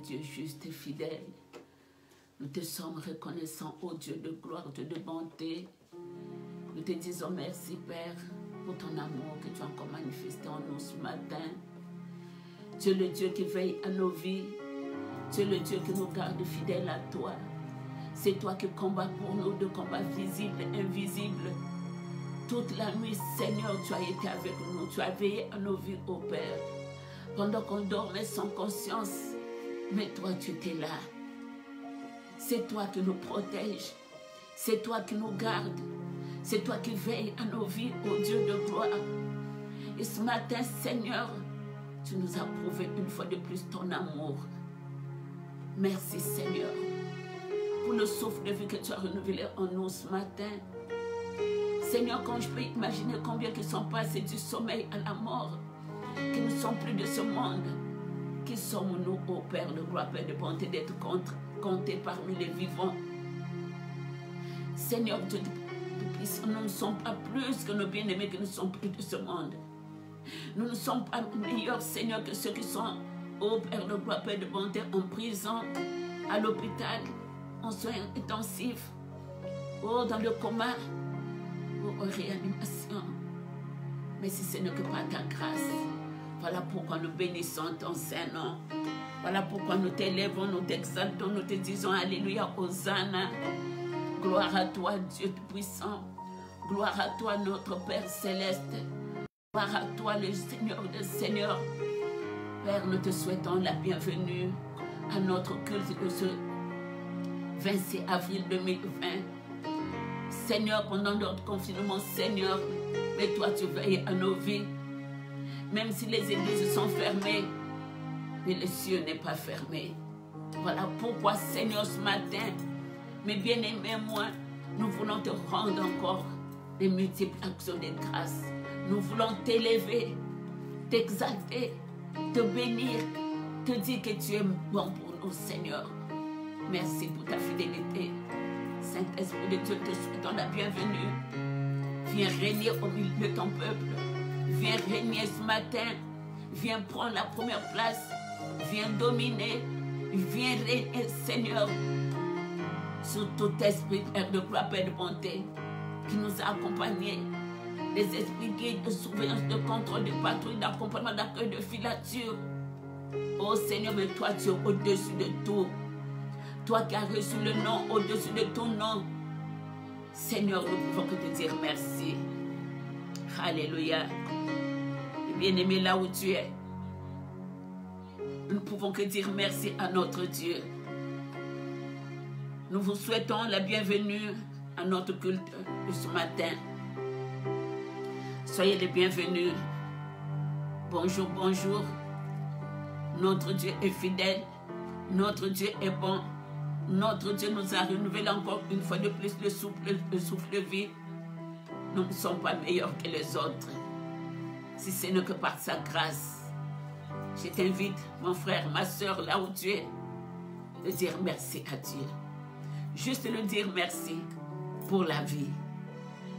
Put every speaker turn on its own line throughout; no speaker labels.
Dieu juste et fidèle. Nous te sommes reconnaissants, ô Dieu de gloire, Dieu de bonté. Nous te disons merci, Père, pour ton amour que tu as encore manifesté en nous ce matin. Tu es le Dieu qui veille à nos vies. Tu es le Dieu qui nous garde fidèles à toi. C'est toi qui combats pour nous de combats visibles et invisibles. Toute la nuit, Seigneur, tu as été avec nous. Tu as veillé à nos vies, ô Père. Pendant qu'on dormait sans conscience, mais toi, tu étais là. C'est toi qui nous protèges. C'est toi qui nous gardes. C'est toi qui veilles à nos vies, ô Dieu de gloire. Et ce matin, Seigneur, tu nous as prouvé une fois de plus ton amour. Merci, Seigneur, pour le souffle de vie que tu as renouvelé en nous ce matin. Seigneur, quand je peux imaginer combien ils sont passés du sommeil à la mort, qui ne sont plus de ce monde, qui sommes-nous, ô Père de gloire, Père de bonté, d'être comptés parmi les vivants. Seigneur, Dieu de nous ne sommes pas plus que nos bien-aimés qui ne sont plus de ce monde. Nous ne sommes pas meilleurs, Seigneur, que ceux qui sont, ô Père de gloire, Père de bonté, en prison, à l'hôpital, en soins intensifs, dans le coma, en réanimation. Mais si ce n'est que par ta grâce, voilà pourquoi nous bénissons ton Saint-Nom. Voilà pourquoi nous t'élèvons, nous t'exaltons, nous te disons Alléluia, Hosanna. Gloire à toi, Dieu puissant. Gloire à toi, notre Père céleste. Gloire à toi, le Seigneur des Seigneurs. Père, nous te souhaitons la bienvenue à notre culte de ce 26 avril 2020. Seigneur, pendant notre confinement, Seigneur, mais toi tu veilles à nos vies. Même si les églises sont fermées, mais le ciel n'est pas fermé. Voilà pourquoi, Seigneur, ce matin, mes bien-aimés, moi, nous voulons te rendre encore des multiples actions de grâce. Nous voulons t'élever, t'exalter, te bénir, te dire que tu es bon pour nous, Seigneur. Merci pour ta fidélité. Saint-Esprit de Dieu, te souhaitons la bienvenue. Viens régner au milieu de ton peuple. Viens régner ce matin. Viens prendre la première place. Viens dominer. Viens régner, Seigneur, sur tout esprit de gloire, Père de bonté, qui nous a accompagnés. Les esprits guides de surveillance, de contrôle, de patrouille, d'accompagnement, d'accueil, de filature. Oh Seigneur, mais toi tu es au-dessus de tout. Toi qui as reçu le nom au-dessus de ton nom. Seigneur, nous pouvons que te dire merci. Alléluia. Bien-aimé, là où tu es, nous ne pouvons que dire merci à notre Dieu. Nous vous souhaitons la bienvenue à notre culte de ce matin. Soyez les bienvenus. Bonjour, bonjour. Notre Dieu est fidèle. Notre Dieu est bon. Notre Dieu nous a renouvelé encore une fois de plus le souffle de vie. Nous ne sommes pas meilleurs que les autres. Si ce n'est que par sa grâce. Je t'invite, mon frère, ma soeur, là où tu es, de dire merci à Dieu. Juste le dire merci pour la vie.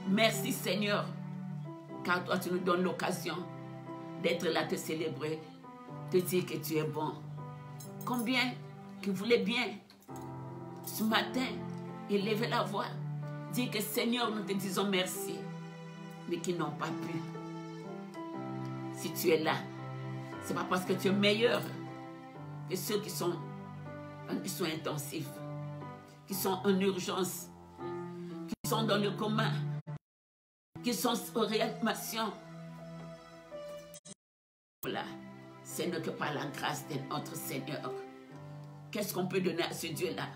Merci Seigneur, car toi tu nous donnes l'occasion d'être là, te célébrer, te dire que tu es bon. Combien qui voulaient bien ce matin élever la voix, dire que Seigneur, nous te disons merci, mais qui n'ont pas pu. Si tu es là, ce n'est pas parce que tu es meilleur que ceux qui sont en soins intensifs, qui sont en urgence, qui sont dans le coma, qui sont en réanimation. Voilà, ce n'est que par la grâce de notre Seigneur. Qu'est-ce qu'on peut donner à ce Dieu-là?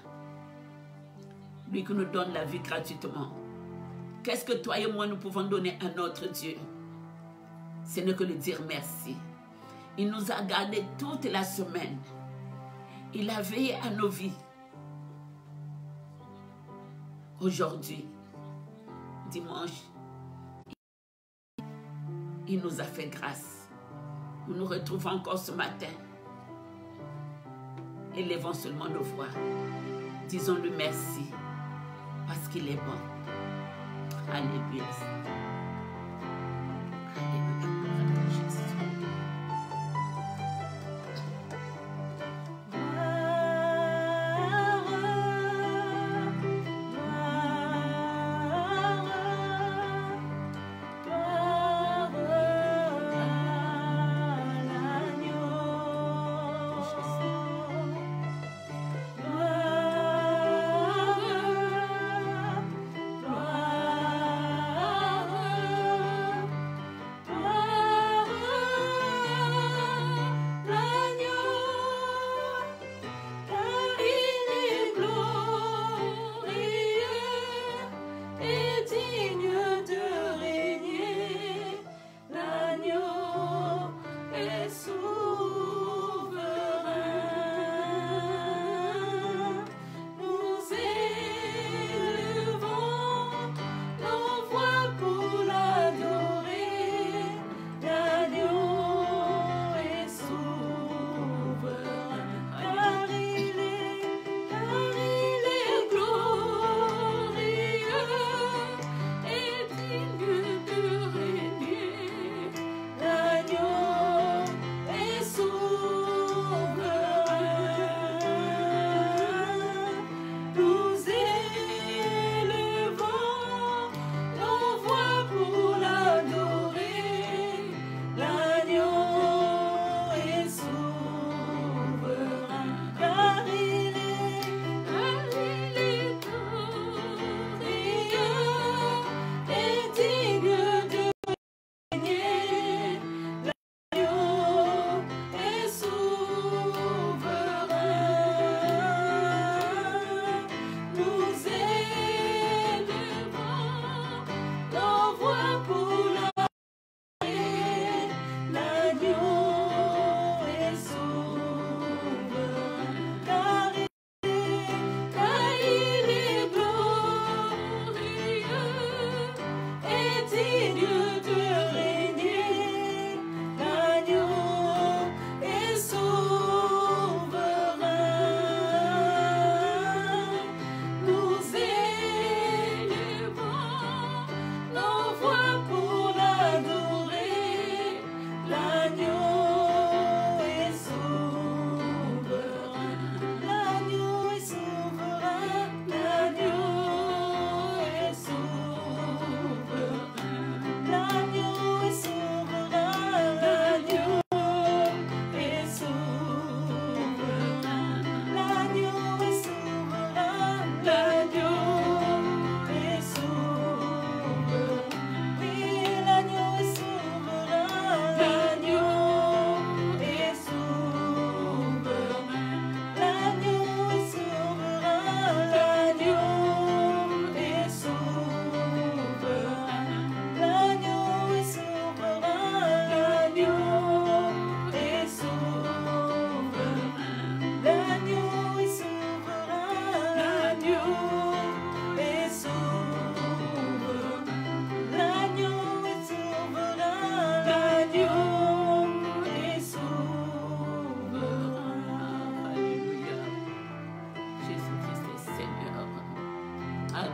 Lui qui nous donne la vie gratuitement. Qu'est-ce que toi et moi nous pouvons donner à notre Dieu? Ce n'est que de dire merci. Il nous a gardés toute la semaine. Il a veillé à nos vies. Aujourd'hui, dimanche, il nous a fait grâce. Nous nous retrouvons encore ce matin. Élevons seulement nos voix. Disons-lui merci. Parce qu'il est bon. Alléluia. Alléluia.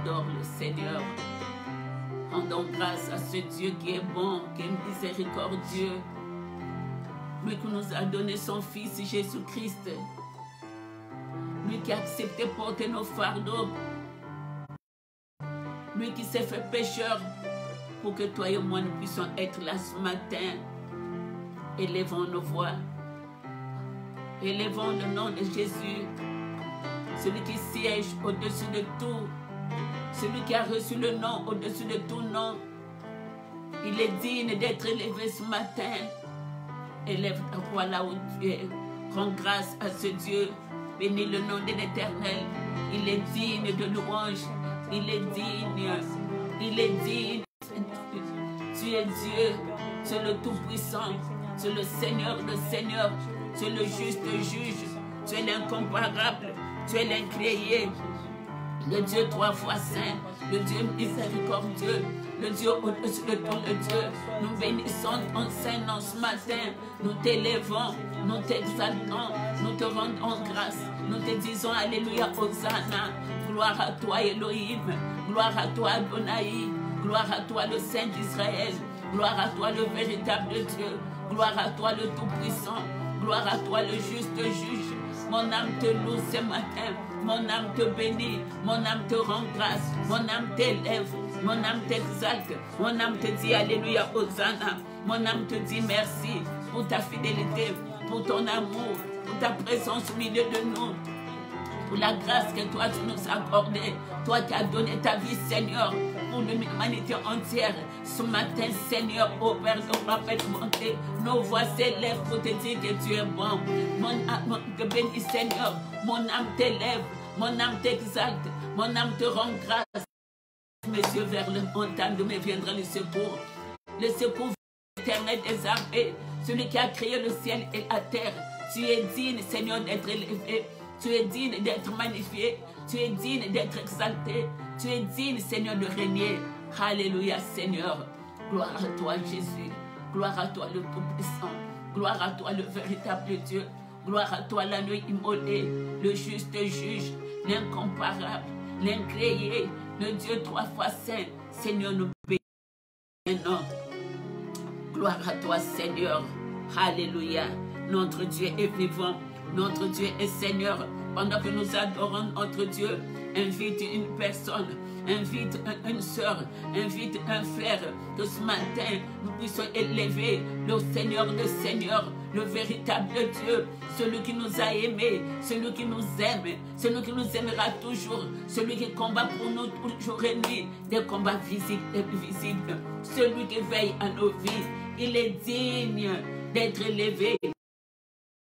adore le Seigneur. Rendons grâce à ce Dieu qui est bon, qui est miséricordieux. Lui qui nous a donné son Fils Jésus-Christ. Lui qui a accepté de porter nos fardeaux. Lui qui s'est fait pécheur pour que toi et moi nous puissions être là ce matin. Élevons nos voix. Élevons le nom de Jésus. Celui qui siège au-dessus de tout. Celui qui a reçu le nom au-dessus de tout nom. Il est digne d'être élevé ce matin. Élève ta voix là où tu es. Rends grâce à ce Dieu. Bénis le nom de l'Éternel. Il est digne de louange. Il est digne. Il est digne. Tu es Dieu. Tu es le Tout-Puissant. Tu es le Seigneur de Seigneur. Tu es le juste juge. Tu es l'incomparable. Tu es l'incréé. Le Dieu 3 fois saint. Le Dieu miséricordieux. Le Dieu au-dessus de tout le Dieu. Nous bénissons ton Saint-Nom ce matin. Nous t'élevons. Nous t'exaltons. Nous te rendons grâce. Nous te disons Alléluia, Hosanna. Gloire à toi Elohim. Gloire à toi Adonai. Gloire à toi le Saint d'Israël. Gloire à toi le véritable Dieu. Gloire à toi le Tout-Puissant. Gloire à toi le juste juge. Mon âme te loue ce matin. Mon âme te bénit. Mon âme te rend grâce. Mon âme t'élève. Mon âme t'exalte. Mon âme te dit Alléluia, Hosanna. Mon âme te dit merci pour ta fidélité, pour ton amour, pour ta présence au milieu de nous, pour la grâce que toi tu nous as accordée. Toi qui as donné ta vie, Seigneur, pour l'humanité entière. Ce matin, Seigneur, ô Père de rappel de bonté, nos voix s'élèvent pour te dire que tu es bon. Mon âme te bénit, Seigneur. Mon âme t'élève. Mon âme t'exalte. Mon âme te rend grâce. Mes yeux vers le montagne d'où me viendra le secours. Le secours éternel des armées. Celui qui a créé le ciel et la terre. Tu es digne, Seigneur, d'être élevé. Tu es digne d'être magnifié. Tu es digne d'être exalté. Tu es digne, Seigneur, de régner. Alléluia, Seigneur. Gloire à toi, Jésus. Gloire à toi, le Tout-Puissant. Gloire à toi, le véritable Dieu. Gloire à toi, l'agneau immolé, le juste juge, l'incomparable, l'incréé, le Dieu 3 fois saint. Seigneur, nous bénissons. Gloire à toi, Seigneur. Alléluia. Notre Dieu est vivant. Notre Dieu est Seigneur. Pendant que nous adorons notre Dieu, invite une personne, invite une soeur, invite un frère, que ce matin, nous puissions élever le Seigneur de Seigneur, le véritable Dieu, celui qui nous a aimés, celui qui nous aime, celui qui nous aimera toujours, celui qui combat pour nous jour et nuit, des combats visibles et invisibles, celui qui veille à nos vies. Il est digne d'être élevé.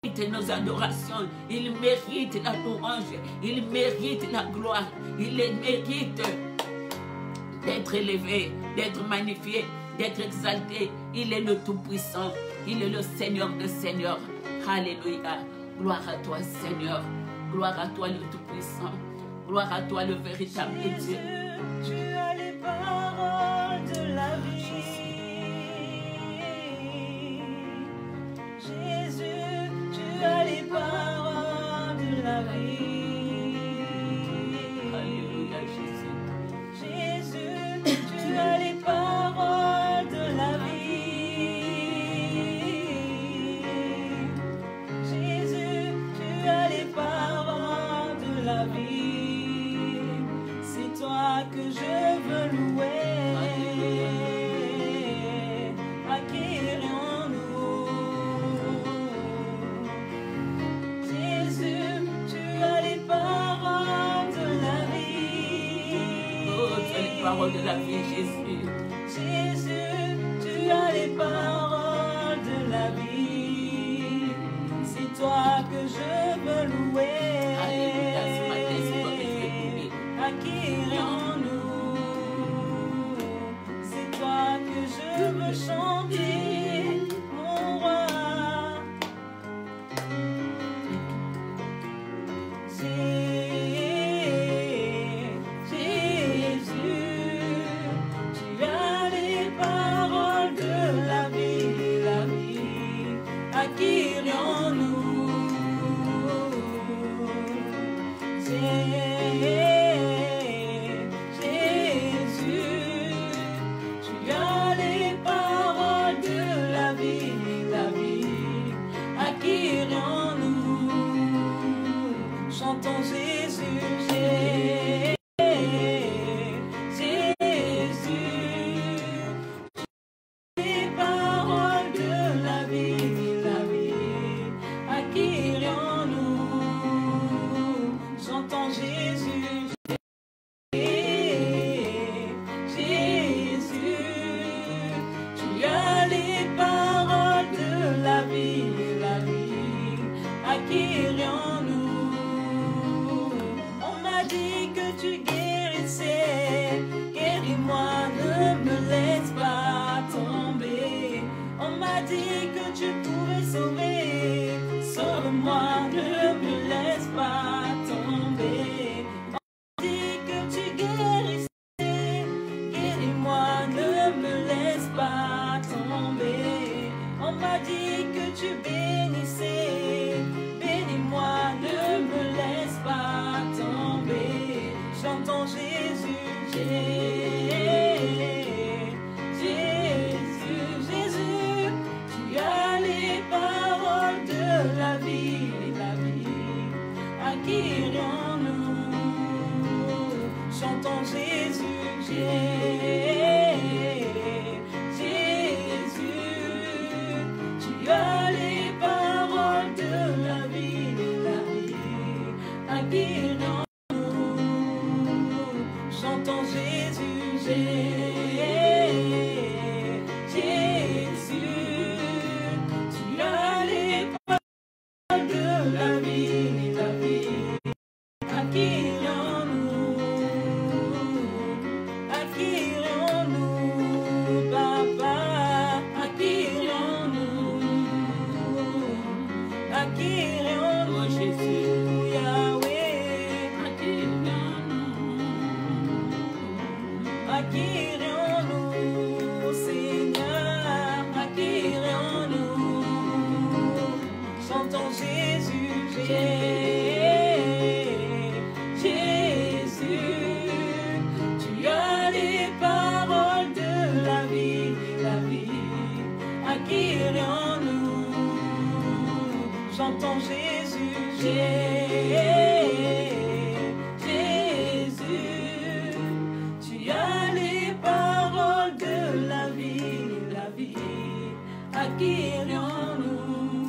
Il mérite nos adorations, il mérite la louange, il mérite la gloire, il mérite d'être élevé, d'être magnifié, d'être exalté. Il est le Tout-Puissant, il est le Seigneur de Seigneurs. Alléluia. Gloire à toi, Seigneur. Gloire à toi, le Tout-Puissant. Gloire à toi, le véritable Dieu.
Tu as les paroles de la vie. Jésus, tu as les paroles de la vie.
Alléluia, Jésus.
Jésus, tu as les paroles de la vie. Jésus, tu as les paroles de la vie. C'est toi que je veux louer. Acquérons-nous. Jésus, tu as les paroles de la vie.
Oh, tu as les paroles de la vie, Jésus.
Jésus, tu as les paroles de la vie. C'est toi que je veux louer.
Alléluia, ce matin, c'est toi que je vais louer.
Acquérons-nous. C'est toi que je veux chanter, mon roi. Jésus, tu as les paroles de la vie, la vie. Acquérons-nous. J'entends Jésus, les paroles de la vie, à qui irions-nous? J'entends Jésus, tu as les paroles de la vie, à qui irions-nous? On m'a dit que tu guérissais, guéris-moi, ne me laisse pas tomber. On m'a dit que tu pouvais sauver, sauve-moi, ne me laisse pas tomber. On m'a dit que tu guérissais, guéris-moi, ne me laisse pas tomber. On m'a dit que tu bénissais, bénis-moi, ne me laisse pas tomber. J'entends Jésus, Jésus, tu as les paroles de la vie, à qui irions-nous? Chantons Jésus, tu as les paroles de la vie, à qui irions-nous? Chantons Jésus, tu as les paroles de la vie, à qui irions-nous? À qui irions-nous, Papa? À qui irions-nous? À qui irions-nous,
Oh Jésus,
Yahweh?
à qui irions-nous?
À qui irions-nous, Seigneur? À qui irions-nous? Chantons Jésus, tu as les paroles de la vie, à qui irions-nous? Chantons Jésus, tu as les paroles de la vie, à qui irions-nous?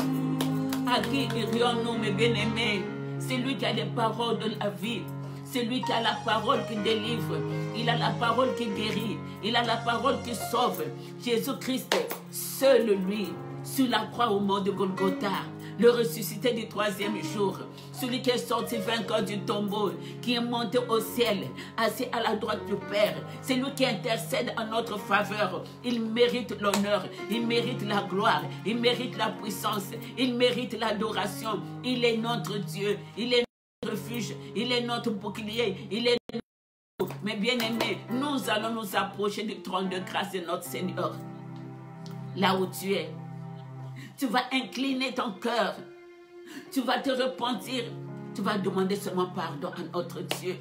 À qui irions-nous, mes bien-aimés? C'est lui qui a les paroles de la vie. C'est lui qui a la parole qui délivre. Il a la parole qui guérit. Il a la parole qui sauve. Jésus-Christ, seul lui, sur la croix au mont de Golgotha, le ressuscité du troisième jour, celui qui est sorti vainqueur du tombeau, qui est monté au ciel, assis à la droite du Père. C'est lui qui intercède en notre faveur. Il mérite l'honneur, il mérite la gloire, il mérite la puissance, il mérite l'adoration. Il est notre Dieu, il est notre refuge, il est notre bouclier, il est notre... Mais bien aimés, nous allons nous approcher du trône de grâce de notre Seigneur. Là où tu es, tu vas incliner ton cœur, tu vas te repentir, tu vas demander seulement pardon à notre Dieu.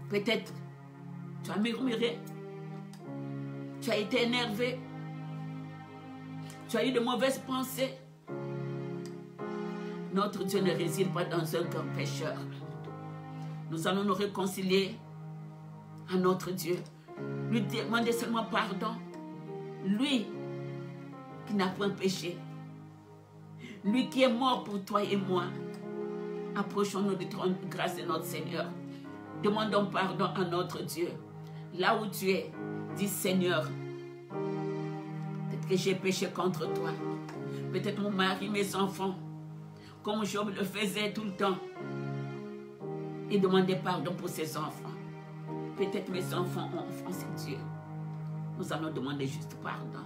Peut-être tu as murmuré, tu as été énervé, tu as eu de mauvaises pensées. Notre Dieu ne réside pas dans un cœur pécheur. Nous allons nous réconcilier à notre Dieu, lui demander seulement pardon. Lui qui n'a point péché, lui qui est mort pour toi et moi. Approchons-nous du trône de grâce de notre Seigneur. Demandons pardon à notre Dieu. Là où tu es, dis Seigneur, peut-être que j'ai péché contre toi. Peut-être mon mari, mes enfants, comme Job le faisait tout le temps. Et demander pardon pour ses enfants. Peut-être mes enfants ont offensé Dieu. Nous allons demander juste pardon.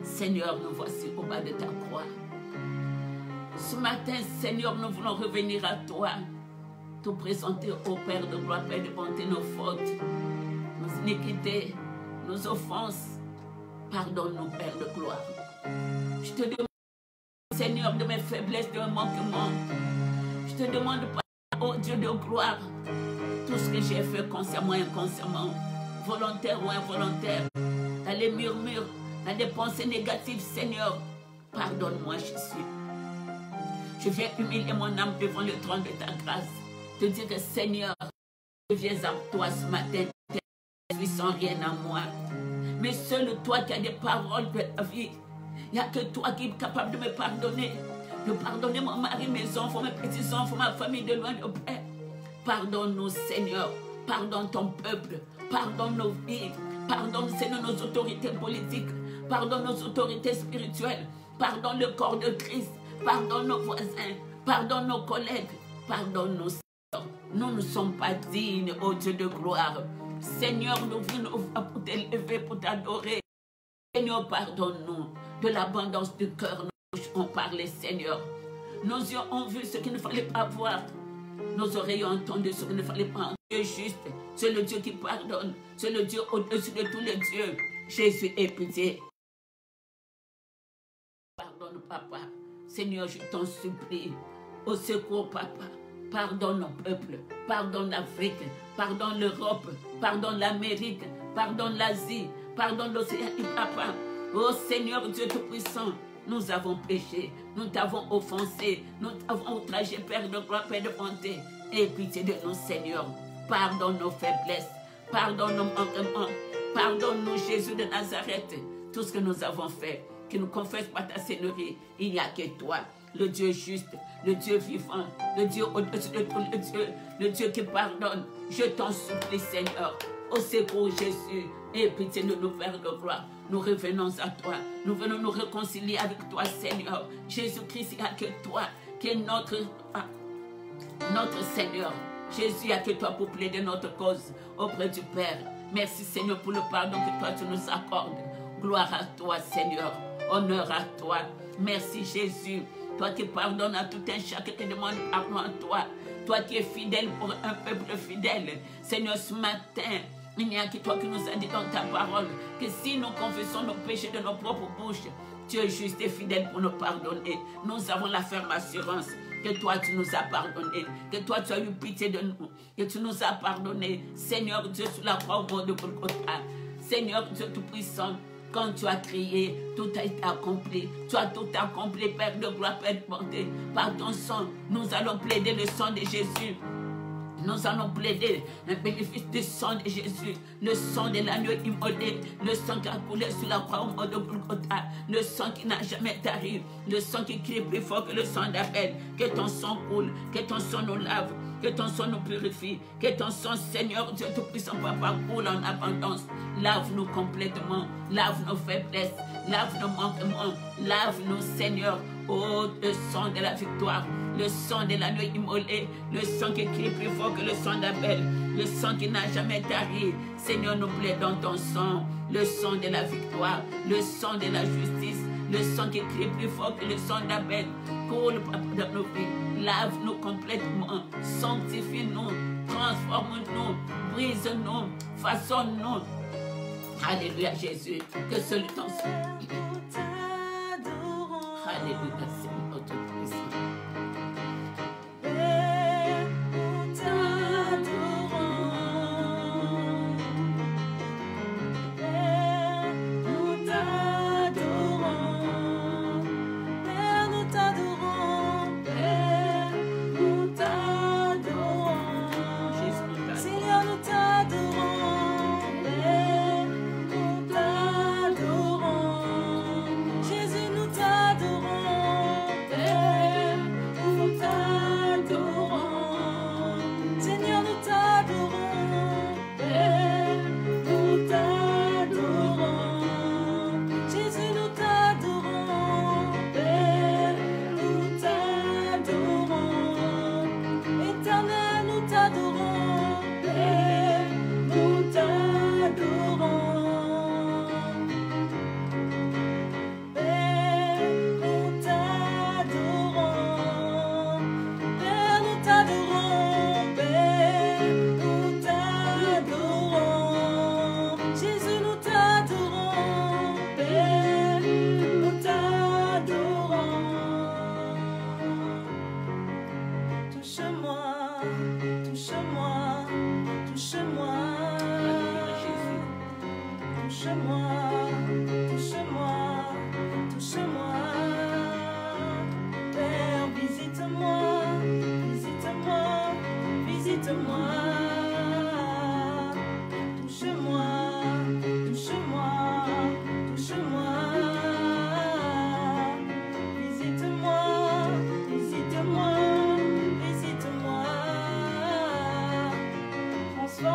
Seigneur, nous voici au bas de ta croix. Ce matin, Seigneur, nous voulons revenir à toi, te présenter au Père de gloire, Père de bonté, nos fautes, nos iniquités, nos offenses. Pardonne-nous, Père de gloire. Je te demande, Seigneur, de mes faiblesses, de mes manquements. Je te demande, oh Dieu de gloire, tout ce que j'ai fait consciemment et inconsciemment, volontaire ou involontaire, dans les murmures, dans les pensées négatives, Seigneur, pardonne-moi, Jésus. Je viens humilier mon âme devant le trône de ta grâce. Te dire que Seigneur, je viens à toi ce matin. Je suis sans rien en moi. Mais seul toi qui as des paroles de la vie. Il n'y a que toi qui es capable de me pardonner. De pardonner mon mari, mes enfants, mes petits-enfants, ma famille de loin de près. Pardonne-nous, Seigneur. Pardonne ton peuple. Pardonne nos vies. Pardonne, Seigneur, nos autorités politiques. Pardonne nos autorités spirituelles. Pardonne le corps de Christ. Pardonne nos voisins. Pardonne nos collègues. Pardonne-nous, Seigneur. Nous ne sommes pas dignes, ô Dieu de gloire. Seigneur, nous venons pour t'élever, pour t'adorer. Seigneur, pardonne-nous. De l'abondance du cœur, nos bouches ont parlé, Seigneur. Nos yeux ont vu ce qu'il ne fallait pas voir. Nos oreilles ont entendu ce qu'il ne fallait pas entendre. Dieu juste, c'est le Dieu qui pardonne. C'est le Dieu au-dessus de tous les dieux. Jésus est pitié. Pardonne, Papa. Seigneur, je t'en supplie. Au secours, Papa. Pardonne nos peuples. Pardonne l'Afrique. Pardonne l'Europe. Pardonne l'Amérique. Pardonne l'Asie. Pardonne l'Océanie, Papa. Oh Seigneur Dieu Tout-Puissant, nous avons péché, nous t'avons offensé, nous t'avons outragé, Père de gloire, Père de bonté. Aie pitié de nous, Seigneur. Pardonne nos faiblesses, pardonne nos manquements, pardonne-nous, Jésus de Nazareth, tout ce que nous avons fait, qui ne confesse pas ta Seigneurie. Il n'y a que toi, le Dieu juste, le Dieu vivant, le Dieu au-dessus de tous les dieux, le Dieu qui pardonne. Je t'en supplie, Seigneur. Au secours, Jésus, aie pitié de nous, Père de gloire. Nous revenons à toi. Nous venons nous réconcilier avec toi, Seigneur. Jésus-Christ, il n'y a que toi qui est notre Seigneur. Jésus, il n'y a que toi pour plaider notre cause auprès du Père. Merci, Seigneur, pour le pardon que toi, tu nous accordes. Gloire à toi, Seigneur. Honneur à toi. Merci, Jésus. Toi qui pardonnes à tout un chacun qui demande pardon à toi. Toi qui es fidèle pour un peuple fidèle. Seigneur, ce matin, il n'y a que toi qui nous as dit dans ta parole que si nous confessons nos péchés de nos propres bouches, tu es juste et fidèle pour nous pardonner. Nous avons la ferme assurance que toi tu nous as pardonné, que toi tu as eu pitié de nous, que tu nous as pardonné. Seigneur Dieu, sur la croix au mort de Golgotha. Seigneur Dieu Tout-Puissant, quand tu as crié, tout a été accompli. Tu as tout accompli, Père de gloire, Père de bonté. Par ton sang, nous allons plaider le sang de Jésus. Nous allons plaider le bénéfice du sang de Jésus, le sang de l'agneau immolé, le sang qui a coulé sur la croix au mort de Golgotha, le sang qui n'a jamais tari, le sang qui crie plus fort que le sang d'Abel. Que ton sang coule, que ton sang nous lave, que ton sang nous purifie, que ton sang, Seigneur Dieu Tout-Puissant, Papa, coule en abondance. Lave-nous complètement, lave nos faiblesses, lave nos manquements, lave-nous, Seigneur. Oh, le sang de la victoire, le sang de l'agneau immolé, le sang qui crie plus fort que le sang d'Abel, le sang qui n'a jamais tari. Seigneur, nous plaidons ton sang, le sang de la victoire, le sang de la justice, le sang qui crie plus fort que le sang d'Abel. Coule dans nos vies, lave-nous complètement, sanctifie-nous, transforme-nous, brise-nous, façonne-nous. Alléluia, Jésus, que seul ton sang. Alléluia, Seigneur Tout-Puissant.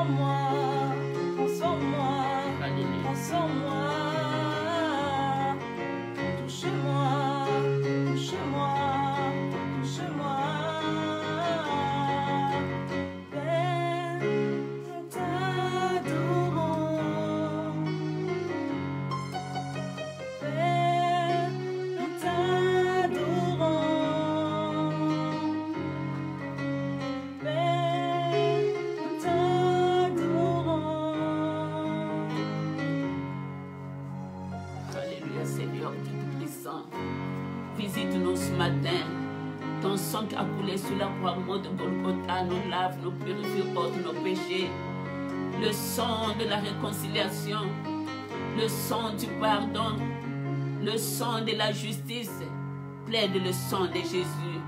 transforme-moi, transforme-moi,
Alléluia.
transforme-moi. Touche-moi, touche-moi, touche-moi. Père, nous t'adorons. Père, nous t'adorons. Père, nous t'adorons.
Alléluia, Seigneur Tout-Puissant. Visite-nous ce matin. Ton sang qui a coulé sur la croix de Golgotha nous lave, nous purifie, ôte nos péchés. Le sang de la réconciliation, le sang du pardon, le sang de la justice. Plaide le sang de Jésus.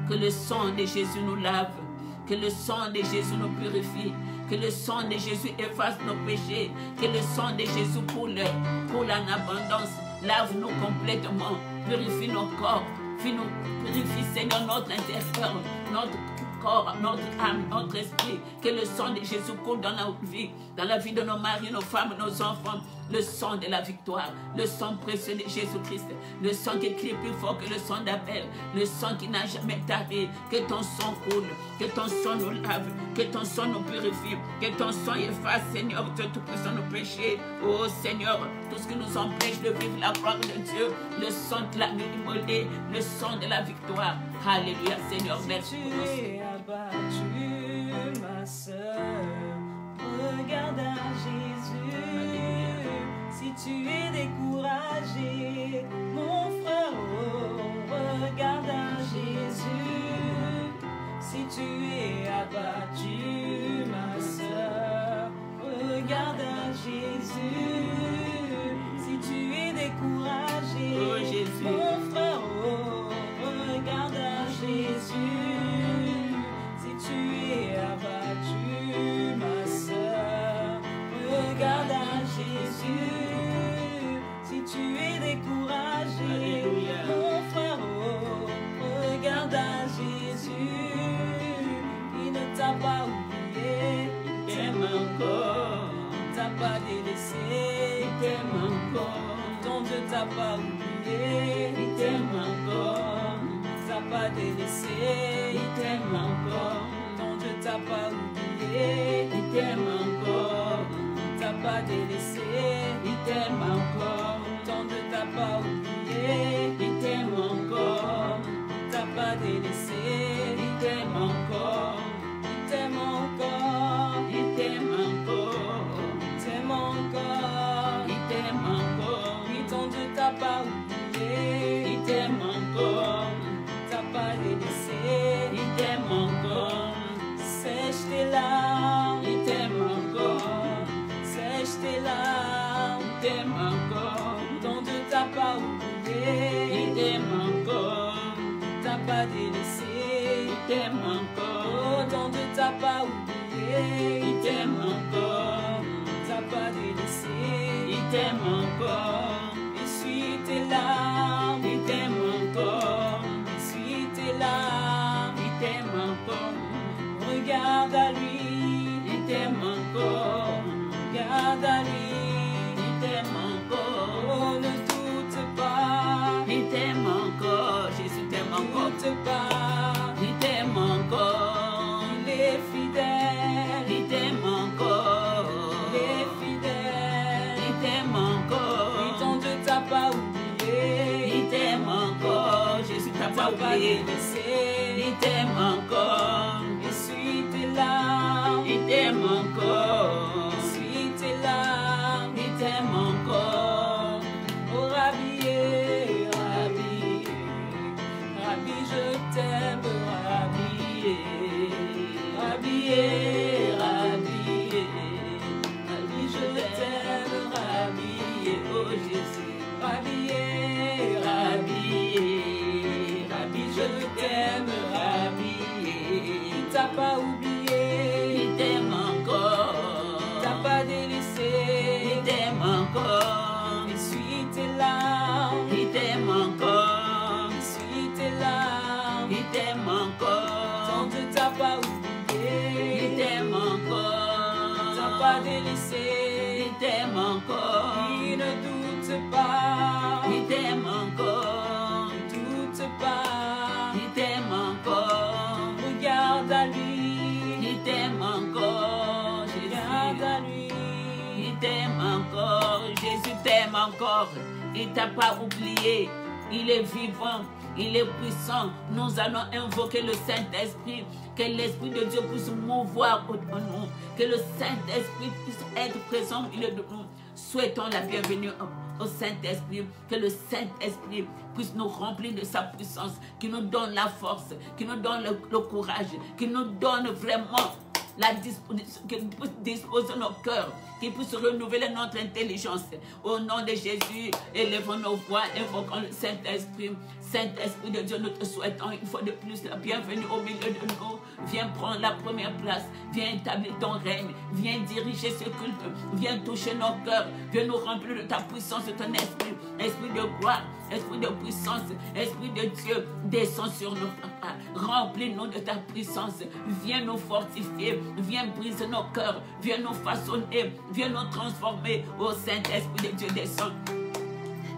Que le sang de Jésus nous lave. Que le sang de Jésus nous purifie. Que le sang de Jésus efface nos péchés. Que le sang de Jésus coule en abondance. Lave-nous complètement. Purifie nos corps. Purifie, Seigneur, notre intérieur, notre corps, notre âme, notre esprit. Que le sang de Jésus coule dans notre vie, dans la vie de nos maris, nos femmes, nos enfants. Le sang de la victoire, le sang précieux de Jésus-Christ, le sang qui crie plus fort que le sang d'Abel, le sang qui n'a jamais taré. Que ton sang coule, que ton sang nous lave, que ton sang nous purifie, que ton sang efface, Seigneur, tout puissant nos péchés. Oh Seigneur, tout ce qui nous empêche de vivre la gloire de Dieu, le sang de la immolée, le sang de la victoire. Alléluia, Seigneur, merci pour nos
Tu es abattu, ma sœur, regarde à Jésus. Si tu es découragé, mon frère, oh, regarde à Jésus. Si tu es abattu, ma sœur, regarde à Jésus. Si tu es découragé,
Oh, Jésus.
mon frère, oh, regarde à Jésus. Si tu es abattu, ma sœur, regarde à Jésus. Si tu es découragé,
Alléluia.
mon frère, oh, regarde à Jésus. Il ne t'a pas oublié,
Il t'aime encore,
il t'a pas délaissé,
il t'aime encore,
ton Dieu t'a pas oublié,
il t'aime encore,
il t'a pas délaissé,
il t'aime encore,
ton Dieu t'a pas oublié,
il t'aime encore,
il t'a pas délaissé,
il t'aime encore,
ton Dieu t'a pas oublié,
il t'aime encore,
il t'a pas délaissé,
il t'aime encore,
il t'aime encore,
il t'aime encore,
il t'aime encore,
il t'aime encore,
oui, ton Dieu t'a pas oublié,
il t'aime encore,
il t'a pas délaissé,
il t'aime encore,
sèche tes larmes,
il t'aime encore,
sèche tes larmes,
il t'aime encore,
ton Dieu t'a pas oublié,
il t'aime encore,
t'a pas délaissé,
il t'aime encore,
oh, ton Dieu t'a pas oublié,
il t'aime encore,
t'a pas délaissé,
il t'aime encore,
essuie tes larmes,
il t'aime encore,
essuie tes larmes,
il t'aime encore,
regarde à lui,
il t'aime encore,
regarde à lui,
il t'aime encore,
oh, ne doute pas,
il t'aime encore, Jésus t'aime encore,
doute pas,
il t'aime encore,
il est fidèle,
il t'aime encore,
il est fidèle,
il t'aime
oui,
encore,
ton Dieu t'a pas oublié,
il t'aime encore, Jésus t'a pas
t'a pas
oublié,
délaissé,
il t'aime encore,
essuie tes larmes,
il t'aime encore,
essuie tes larmes,
il t'aime encore,
oh Rabbi, Rabbi, Rabbi, je t'aime, Rabbi, Rabbi, Rabbi, Rabbi, je t'aime, Rabbi,
oh Jésus,
Rabbi, Rabbi, Rabbi, je t'aime, Rabbi, il t'a pas oublié,
il t'aime encore,
pas délaissé.
Il t'aime encore.
Il ne doute pas.
Il t'aime encore.
Ne doute pas.
Il t'aime encore.
Regarde à lui.
Il t'aime encore.
Regarde à
Jésus.
lui.
Il t'aime encore. Jésus t'aime encore. Il t'a pas oublié. Il est vivant. Il est puissant. Nous allons invoquer le Saint-Esprit. Que l'Esprit de Dieu puisse mouvoir autour de nous. Que le Saint-Esprit puisse être présent au milieu de nous. Souhaitons la bienvenue au Saint-Esprit. Que le Saint-Esprit puisse nous remplir de sa puissance. Qui nous donne la force. Qui nous donne le courage. Qui nous donne vraiment la disposition, qui puisse disposer nos cœurs, qui puisse renouveler notre intelligence. Au nom de Jésus, élevons nos voix, invoquons le Saint-Esprit. Saint-Esprit de Dieu, nous te souhaitons une fois de plus la bienvenue au milieu de nous. Viens prendre la première place. Viens établir ton règne. Viens diriger ce culte. Viens toucher nos cœurs. Viens nous remplir de ta puissance, de ton esprit. Esprit de gloire, esprit de puissance, esprit de Dieu, descends sur nous, papa. Remplis-nous de ta puissance. Viens nous fortifier. Viens briser nos cœurs. Viens nous façonner. Viens nous transformer. Ô Saint-Esprit de Dieu, descends.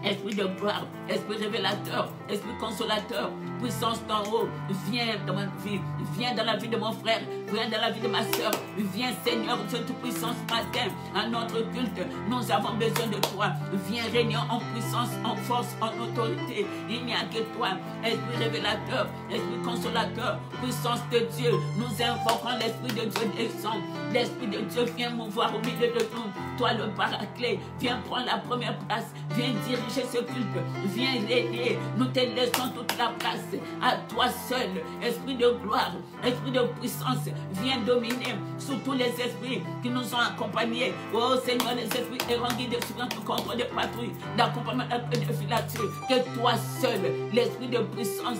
Esprit de gloire, esprit révélateur, esprit consolateur, puissance d'en haut, viens dans ma vie, viens dans la vie de mon frère, viens dans la vie de ma soeur, viens Seigneur Dieu Tout-Puissant ce matin, à notre culte, nous avons besoin de toi, viens régner en puissance, en force, en autorité, il n'y a que toi, esprit révélateur, esprit consolateur, puissance de Dieu, nous invoquons l'esprit de Dieu descend, l'esprit de Dieu vient mouvoir au milieu de nous, toi le paraclet, viens prendre la première place, viens diriger ce culte, viens régner, nous te laissons toute la place, à toi seul, esprit de gloire, esprit de puissance, viens dominer sur tous les esprits qui nous ont accompagnés, oh Seigneur, les esprits errants guidés souvent tout contre des patrouilles, d'accompagnement de filature, que toi seul, l'esprit de puissance,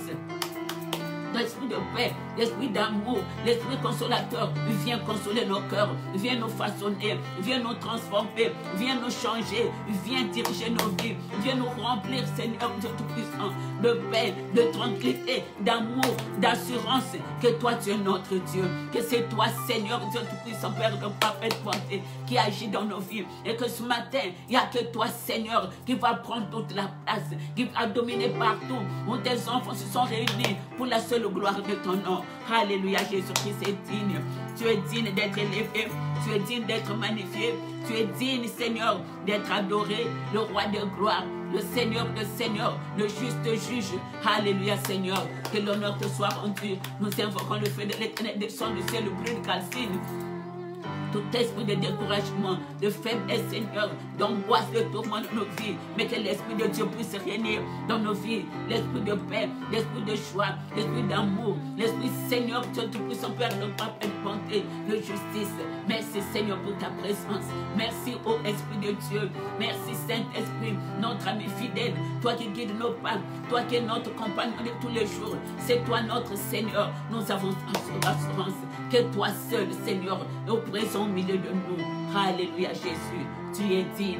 l'esprit de paix, l'esprit d'amour, l'esprit consolateur, viens consoler nos cœurs, viens nous façonner, viens nous transformer, viens nous changer, viens diriger nos vies, viens nous remplir, Seigneur Dieu Tout-Puissant, de paix, de tranquillité, d'amour, d'assurance, que toi tu es notre Dieu, que c'est toi, Seigneur Dieu Tout-Puissant, Père de parfaite bonté, qui agit dans nos vies, et que ce matin, il n'y a que toi, Seigneur, qui va prendre toute la place, qui va dominer partout, où tes enfants se sont réunis pour la seule gloire de ton nom. Alléluia, Jésus-Christ est digne. Tu es digne d'être élevé. Tu es digne d'être magnifié. Tu es digne, Seigneur, d'être adoré. Le roi de gloire, le Seigneur de Seigneur, le juste juge. Alléluia, Seigneur. Que l'honneur te soit rendu. Nous invoquons le feu de l'Éternel descend du ciel, le brûle de calcine. Tout esprit de découragement, de faiblesse, Seigneur, d'angoisse, de tourment dans nos vies, mais que l'Esprit de Dieu puisse régner dans nos vies, l'Esprit de paix, l'Esprit de joie, l'Esprit d'amour, l'Esprit, Seigneur, Dieu Tout-Puissant, Père de parfaite bonté, de justice. Merci, Seigneur, pour ta présence. Merci, ô Esprit de Dieu. Merci, Saint-Esprit, notre ami fidèle, toi qui guides nos pas, toi qui es notre compagnon de tous les jours. C'est toi, notre Seigneur. Nous avons assurance que toi seul, Seigneur, est au présent au milieu de nous. Alléluia, Jésus. Tu es digne.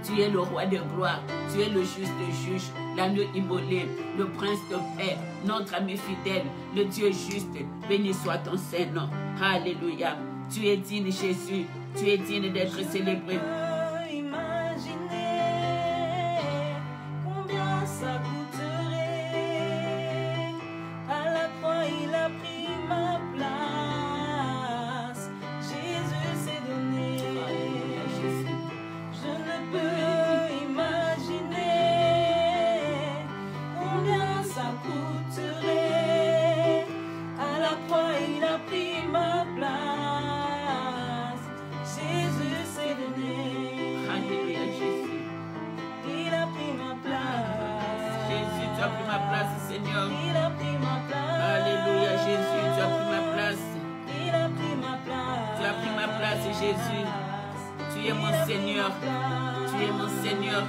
Tu es le roi de gloire. Tu es le juste juge, l'agneau immolé, le prince de paix, notre ami fidèle, le Dieu juste. Béni soit ton Saint-Nom. Alléluia. Tu es digne, Jésus. Tu es digne d'être célébré. Jésus, tu es mon Seigneur, tu es mon Seigneur,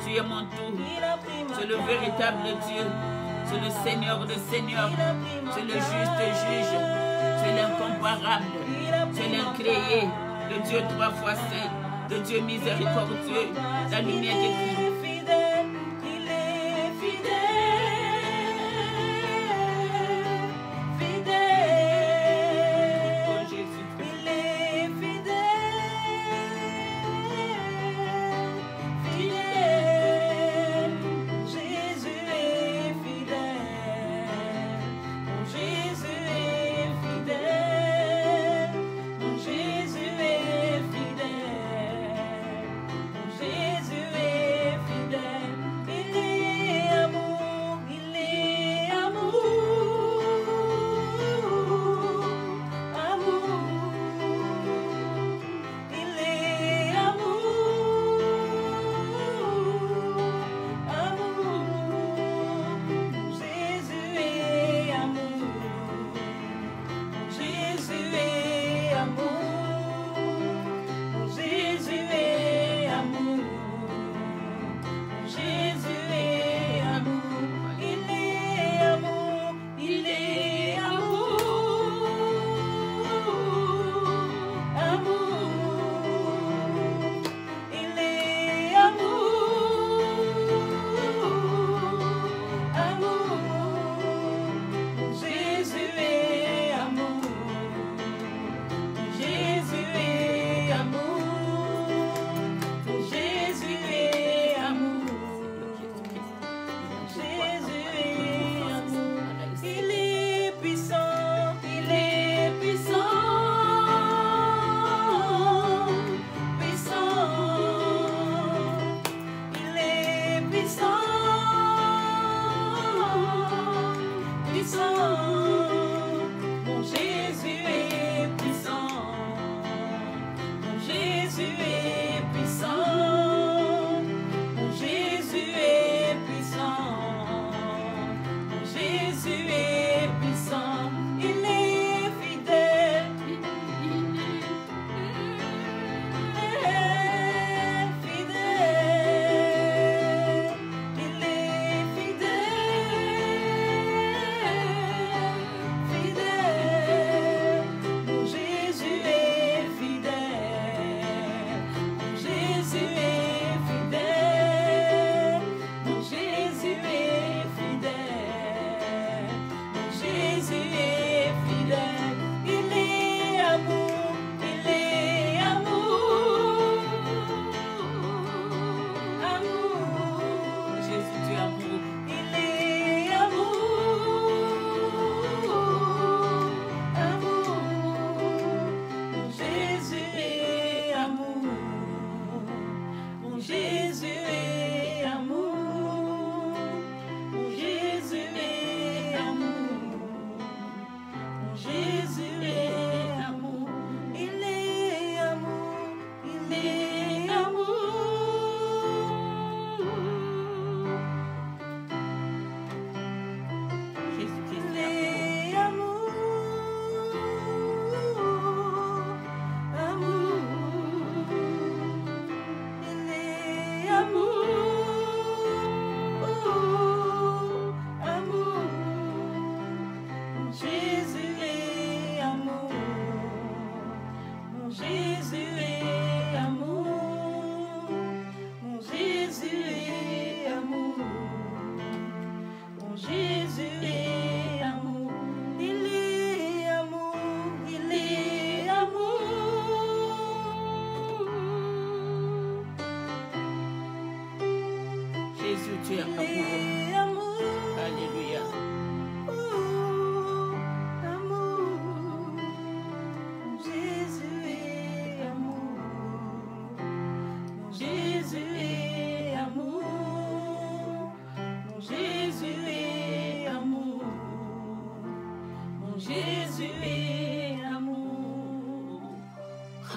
tu es mon tout, tu es le véritable Dieu, tu es le Seigneur de Seigneurs, tu es le juste juge, tu es l'incomparable, tu es l'incréé, le Dieu trois fois saint, le Dieu miséricordieux, la lumière qui brille.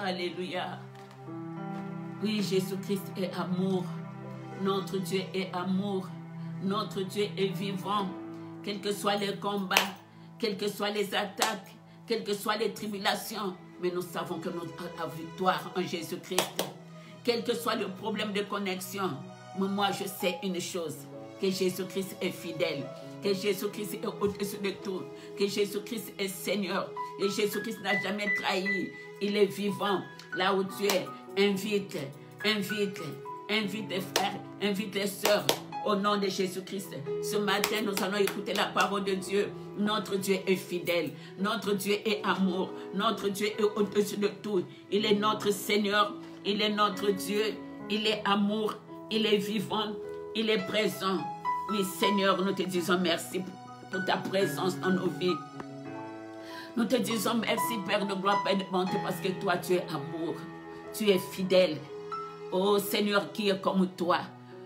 Alléluia. Oui, Jésus-Christ est amour. Notre Dieu est amour. Notre Dieu est vivant. Quels que soient les combats, quelles que soient les attaques, quelles que soient les tribulations, mais nous savons que nous avons la victoire en Jésus-Christ. Quel que soit le problème de connexion, mais moi je sais une chose, que Jésus-Christ est fidèle, que Jésus-Christ est au-dessus de tout, que Jésus-Christ est Seigneur, et Jésus-Christ n'a jamais trahi, il est vivant. Là où tu es, invite les frères, invite les sœurs, au nom de Jésus-Christ. Ce matin, nous allons écouter la parole de Dieu. Notre Dieu est fidèle. Notre Dieu est amour. Notre Dieu est au-dessus de tout. Il est notre Seigneur. Il est notre Dieu. Il est amour. Il est vivant. Il est présent. Oui, Seigneur, nous te disons merci pour ta présence dans nos vies. Nous te disons merci, Père de gloire, Père de bonté, parce que toi, tu es amour. Tu es fidèle. Oh Seigneur, qui est comme toi.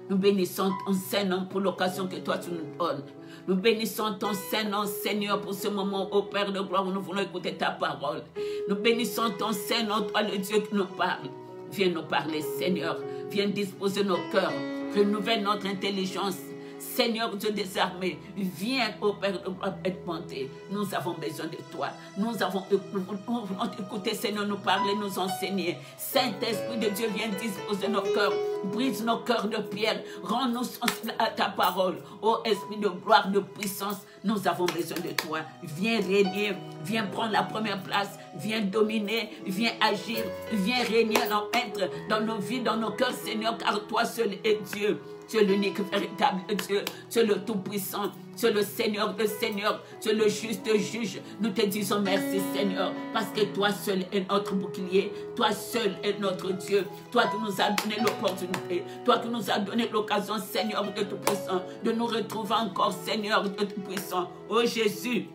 Nous bénissons ton Saint-Nom pour l'occasion que toi tu nous donnes. Nous bénissons ton Saint-Nom, Seigneur, pour ce moment, ô Père de gloire, où nous voulons écouter ta parole. Nous bénissons ton Saint-Nom, toi le Dieu qui nous parle. Viens nous parler, Seigneur. Viens disposer nos cœurs. Renouvelle notre intelligence. Seigneur Dieu des armées, viens, ô Père de gloire et de bonté. Nous avons besoin de toi. Nous voulons écouter, Seigneur, nous parler, nous enseigner. Saint-Esprit de Dieu, viens disposer nos cœurs. Brise nos cœurs de pierre. Rends-nous sensibles à ta parole. Ô Esprit de gloire, de puissance, nous avons besoin de toi. Viens régner, viens prendre la première place. Viens dominer, viens agir, viens régner, être dans nos vies, dans nos cœurs, Seigneur, car toi seul est Dieu. Tu es l'unique véritable Dieu, tu es le Tout-Puissant, tu es le Seigneur de Seigneur, tu es le juste juge. Nous te disons merci Seigneur, parce que toi seul est notre bouclier, toi seul est notre Dieu, toi qui nous as donné l'opportunité, toi qui nous as donné l'occasion Seigneur de Tout-Puissant, de nous retrouver encore Seigneur de Tout-Puissant. Oh Jésus,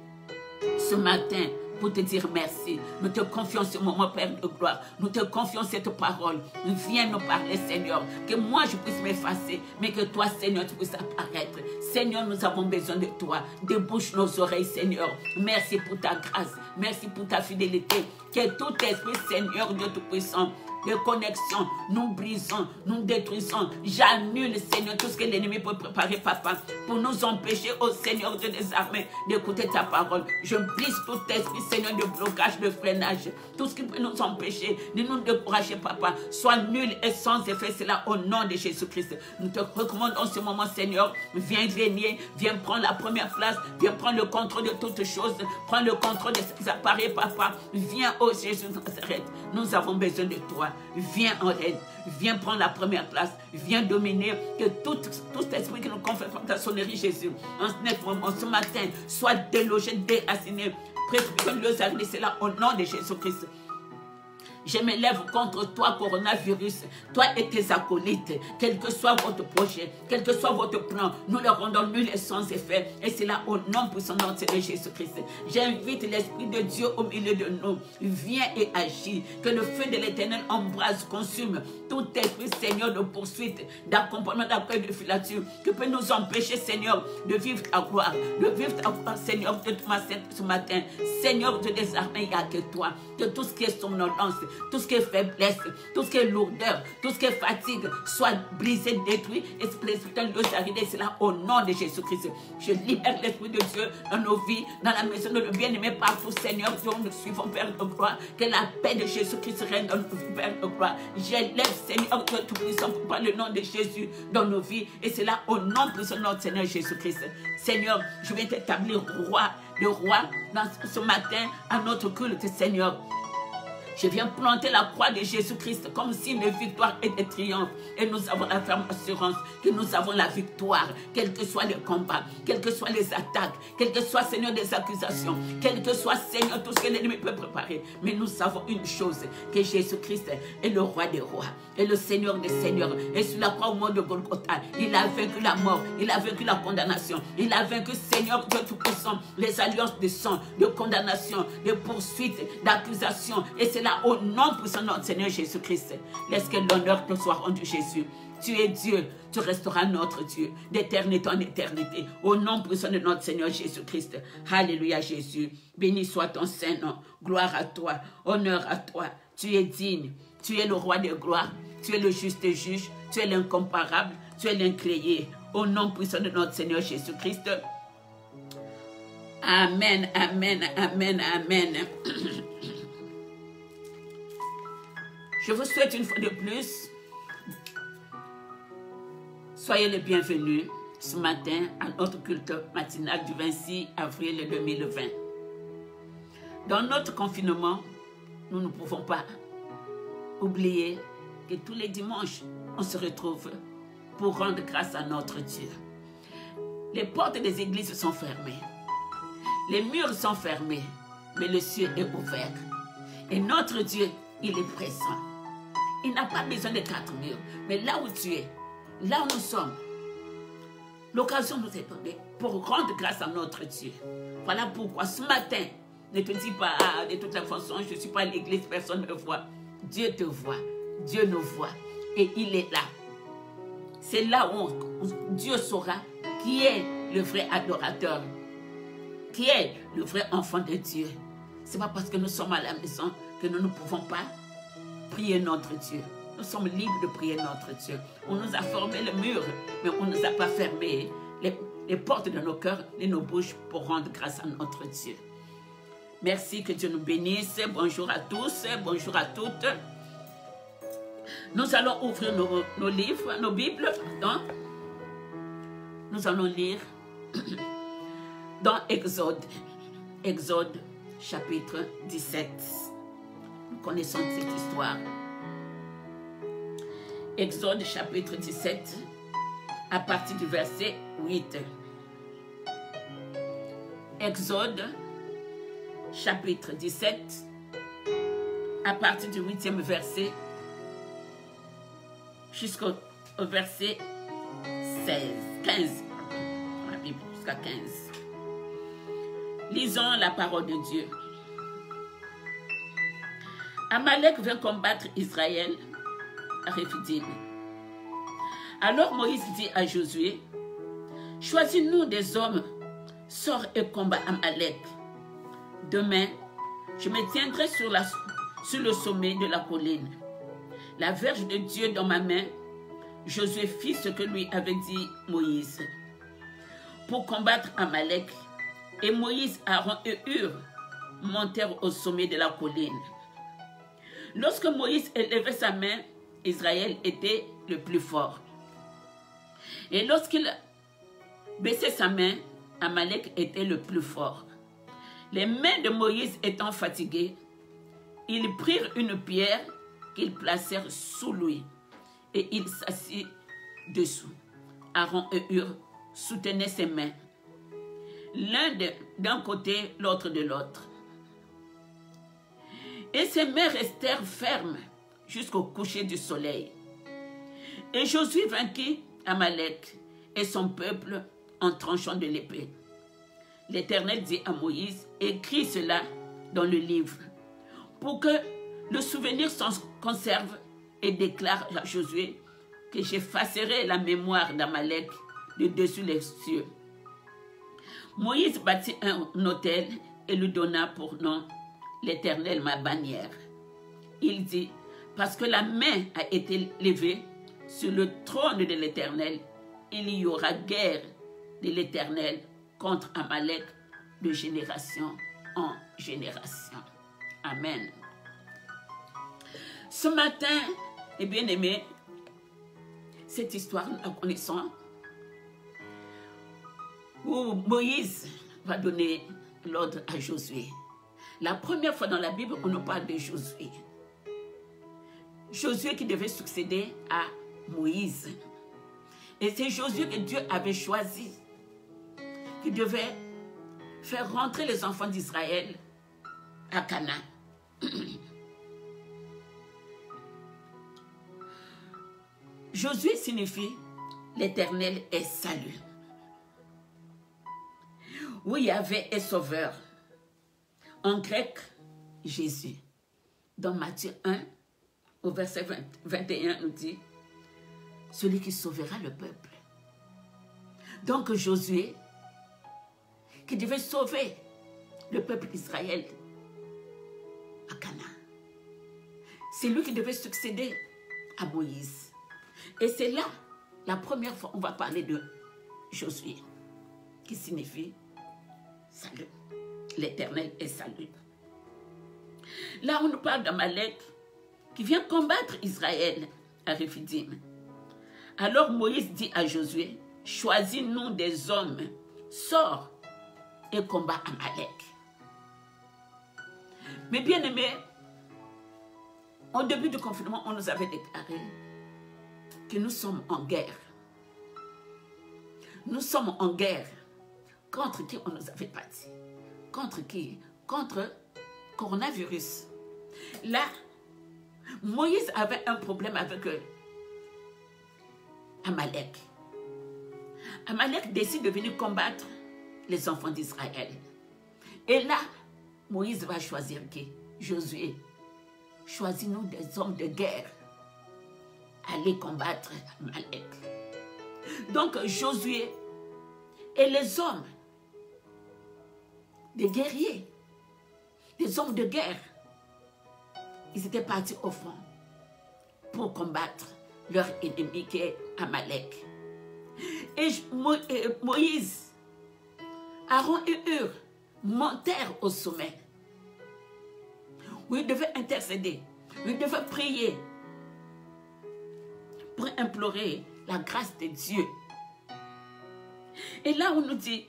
ce matin, pour te dire merci. Nous te confions ce moment, Père de gloire. Nous te confions cette parole. Viens nous parler, Seigneur. Que moi, je puisse m'effacer, mais que toi, Seigneur, tu puisses apparaître. Seigneur, nous avons besoin de toi. Débouche nos oreilles, Seigneur. Merci pour ta grâce. Merci pour ta fidélité. Que tout esprit, Seigneur, Dieu Tout-Puissant, de connexion, nous brisons, nous détruisons. J'annule, Seigneur, tout ce que l'ennemi peut préparer, Papa, pour nous empêcher, au Seigneur Dieu des armées, d'écouter ta parole. Je brise tout esprit, Seigneur, de blocage, de freinage, tout ce qui peut nous empêcher, de nous décourager, Papa, soit nul et sans effet. C'est là au nom de Jésus-Christ. Nous te recommandons en ce moment, Seigneur, viens régner, viens prendre la première place, viens prendre le contrôle de toutes choses, prends le contrôle de ces appareils, Papa. Viens, oh Jésus, nous avons besoin de toi. Viens en aide, viens prendre la première place, viens dominer, que tout esprit qui nous confère ta sonnerie, Jésus, en ce moment, ce matin, soit délogé, déraciné, précipitons-le, c'est là au nom de Jésus-Christ. Je me lève contre toi, coronavirus, toi et tes acolytes, quel que soit votre projet, quel que soit votre plan, nous le rendons nul et sans effet. Et c'est là au nom puissant de Jésus-Christ. J'invite l'Esprit de Dieu au milieu de nous. Viens et agis. Que le feu de l'Éternel embrase, consume tout esprit, Seigneur, de poursuite, d'accompagnement, d'accueil, de filature, qui peut nous empêcher, Seigneur, de vivre ta gloire, de vivre ta gloire, Seigneur, de ce matin. Seigneur, de des armées, il n'y a que toi. Que tout ce qui est somnolence, tout ce qui est faiblesse, tout ce qui est lourdeur, tout ce qui est fatigue, soit brisé, détruit, et l'Esprit de Dieu s'arrête, c'est là au nom de Jésus-Christ. Je libère l'Esprit de Dieu dans nos vies, dans la maison de nos bien-aimés, partout, Seigneur, nous suivons, Père de gloire, que la paix de Jésus-Christ règne dans nos vies, Père de gloire. J'élève, Seigneur, Dieu Tout-Puissant, par le nom de Jésus dans nos vies, et c'est là au nom de notre Seigneur Jésus-Christ. Seigneur, je vais t'établir roi, le roi, dans ce matin, à notre culte, Seigneur. Je viens planter la croix de Jésus-Christ comme signe de victoire et de triomphe. Et nous avons la ferme assurance que nous avons la victoire, quels que soient les combats, quelles que soient les attaques, quels que soient, Seigneur, des accusations, quel que soit, Seigneur, tout ce que l'ennemi peut préparer. Mais nous savons une chose, que Jésus-Christ est le roi des rois, est le Seigneur des seigneurs. Et sur la croix au mont de Golgotha, il a vaincu la mort, il a vaincu la condamnation, il a vaincu, Seigneur Dieu Tout-Puissant, les alliances de sang, de condamnation, de poursuite, d'accusation. Et c'est cela au nom puissant de notre Seigneur Jésus-Christ. Laisse que l'honneur te soit rendu, Jésus. Tu es Dieu, tu resteras notre Dieu, d'éternité en éternité. Au nom puissant de notre Seigneur Jésus-Christ. Alléluia, Jésus. Béni soit ton Saint-Nom. Gloire à toi, honneur à toi. Tu es digne, tu es le roi de gloire, tu es le juste juge, tu es l'incomparable, tu es l'incréé. Au nom puissant de notre Seigneur Jésus-Christ. Amen, amen, amen, amen. Je vous souhaite une fois de plus, soyez les bienvenus ce matin à notre culte matinal du 26 avril 2020. Dans notre confinement, nous ne pouvons pas oublier que tous les dimanches, on se retrouve pour rendre grâce à notre Dieu. Les portes des églises sont fermées. Les murs sont fermés, mais le ciel est ouvert. Et notre Dieu, il est présent. Il n'a pas besoin de 4 murs. Mais là où tu es, là où nous sommes, l'occasion nous est donnée pour rendre grâce à notre Dieu. Voilà pourquoi ce matin, ne te dis pas, ah, de toute la façon, je ne suis pas à l'église, personne ne me voit. Dieu te voit, Dieu nous voit et il est là. C'est là où Dieu saura qui est le vrai adorateur, qui est le vrai enfant de Dieu. Ce n'est pas parce que nous sommes à la maison que nous ne pouvons pas prier notre Dieu. Nous sommes libres de prier notre Dieu. On nous a formé le mur, mais on ne nous a pas fermé les portes de nos cœurs et nos bouches pour rendre grâce à notre Dieu. Merci, que Dieu nous bénisse. Bonjour à tous, bonjour à toutes. Nous allons ouvrir nos livres, nos Bibles. Pardon. Nous allons lire dans Exode. Exode, chapitre 17. Nous connaissons cette histoire. Exode, chapitre 17, à partir du verset 8. Exode, chapitre 17, à partir du 8e verset jusqu'au verset 15. La Bible jusqu'à 15. Lisons la parole de Dieu. Amalek vint combattre Israël à Rephidim. Alors Moïse dit à Josué, « Choisis-nous des hommes, sors et combat Amalek. Demain, je me tiendrai sur le sommet de la colline. La verge de Dieu dans ma main, Josué fit ce que lui avait dit Moïse. Pour combattre Amalek, et Moïse, Aaron et Hur montèrent au sommet de la colline. Lorsque Moïse élevait sa main, Israël était le plus fort. Et lorsqu'il baissait sa main, Amalek était le plus fort. Les mains de Moïse étant fatiguées, ils prirent une pierre qu'ils placèrent sous lui et il s'assit dessous. Aaron et Hur soutenaient ses mains, l'un d'un côté, l'autre de l'autre. Et ses mains restèrent fermes jusqu'au coucher du soleil. Et Josué vainquit Amalek et son peuple en tranchant de l'épée. L'Éternel dit à Moïse, écris cela dans le livre, pour que le souvenir s'en conserve, et déclare à Josué que j'effacerai la mémoire d'Amalek de dessus les cieux. Moïse bâtit un autel et lui donna pour nom l'Éternel ma bannière. Il dit, parce que la main a été levée sur le trône de l'Éternel, il y aura guerre de l'Éternel contre Amalek de génération en génération. Amen. Ce matin, les bien-aimés, cette histoire, nous la connaissons, où Moïse va donner l'ordre à Josué. La première fois dans la Bible, on nous parle de Josué. Josué qui devait succéder à Moïse. Et c'est Josué que Dieu avait choisi, qui devait faire rentrer les enfants d'Israël à Canaan. Josué signifie l'Éternel est salut. Où Yahvé est sauveur. En grec, Jésus. dans Matthieu 1, au verset 21, nous dit, celui qui sauvera le peuple. Donc Josué, qui devait sauver le peuple d'Israël à Canaan, c'est lui qui devait succéder à Moïse. Et c'est là, la première fois, on va parler de Josué, qui signifie salut. L'Éternel est salut. Là, on nous parle d'Amalek qui vient combattre Israël à Rephidim. Alors Moïse dit à Josué, choisis-nous des hommes, sors et combat Amalek. Mais bien aimés, au début du confinement, on nous avait déclaré que nous sommes en guerre. Nous sommes en guerre. Contre qui on nous avait pas dit? Contre qui? Contre coronavirus. Là, Moïse avait un problème avec Amalek. Amalek décide de venir combattre les enfants d'Israël. Et là, Moïse va choisir qui? Josué. Choisis-nous des hommes de guerre. Allez combattre Amalek. Donc Josué et les hommes, des guerriers, des hommes de guerre, ils étaient partis au front pour combattre leur ennemi qui est Amalek. Et Moïse, Aaron et Hur montèrent au sommet où ils devaient intercéder, où ils devaient prier pour implorer la grâce de Dieu. Et là, on nous dit,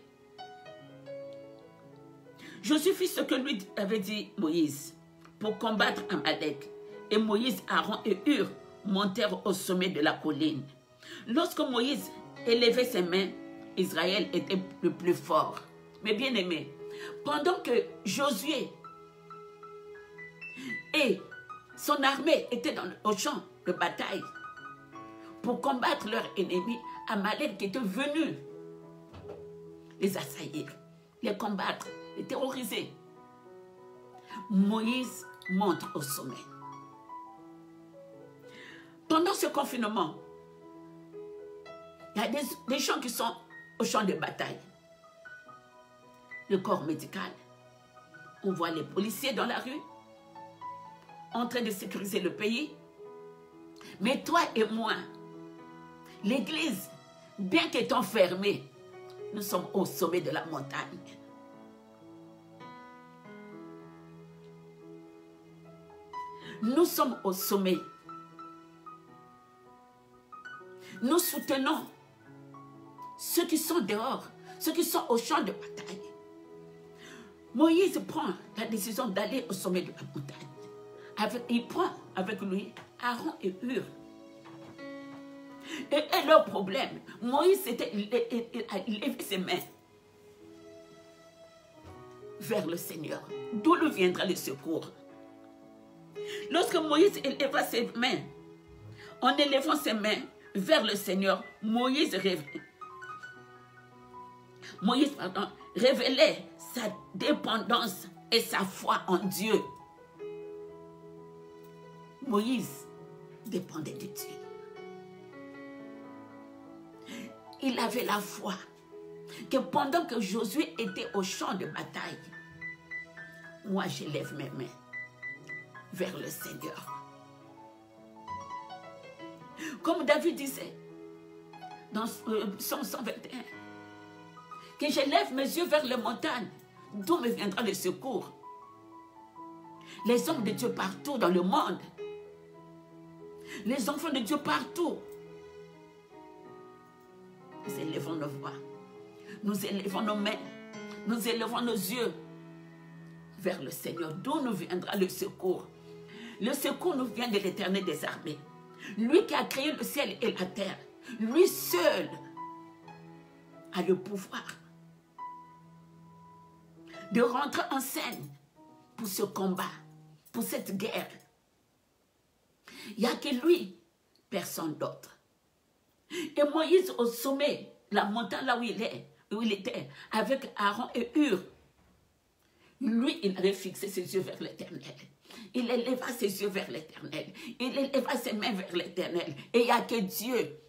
Josué fit ce que lui avait dit Moïse pour combattre Amalek. Et Moïse, Aaron et Hur montèrent au sommet de la colline. Lorsque Moïse élevait ses mains, Israël était le plus fort. Mais bien aimé, pendant que Josué et son armée étaient au champ de bataille pour combattre leur ennemi, Amalek qui était venu les assaillir, les combattre, les terroriser. Moïse monte au sommet. Pendant ce confinement, il y a des gens qui sont au champ de bataille. Le corps médical. On voit les policiers dans la rue, en train de sécuriser le pays. Mais toi et moi, l'Église, bien qu'étant fermée, nous sommes au sommet de la montagne. Nous sommes au sommet. Nous soutenons ceux qui sont dehors, ceux qui sont au champ de bataille. Moïse prend la décision d'aller au sommet de la montagne. Il prend avec lui Aaron et Hur. Et leur problème, Moïse, il levait ses mains vers le Seigneur. D'où lui viendra le secours? Lorsque Moïse éleva ses mains, en élevant ses mains vers le Seigneur, Moïse révélait sa dépendance et sa foi en Dieu. Moïse dépendait de Dieu. Il avait la foi que pendant que Josué était au champ de bataille, moi j'élève mes mains vers le Seigneur. Comme David disait dans Psaume 121, que j'élève mes yeux vers les montagnes, d'où me viendra le secours. Les hommes de Dieu partout dans le monde, les enfants de Dieu partout, nous élevons nos voix, nous élevons nos mains, nous élevons nos yeux vers le Seigneur, d'où nous viendra le secours. Le secours nous vient de l'Éternel des armées. Lui qui a créé le ciel et la terre, lui seul a le pouvoir de rentrer en scène pour ce combat, pour cette guerre. Il n'y a que lui, personne d'autre. Et Moïse au sommet, la montagne là où il était, avec Aaron et Hur, Lui, il avait fixé ses yeux vers l'Éternel. Il éleva ses yeux vers l'Éternel. Il éleva ses mains vers l'Éternel. Et il n'y a que Dieu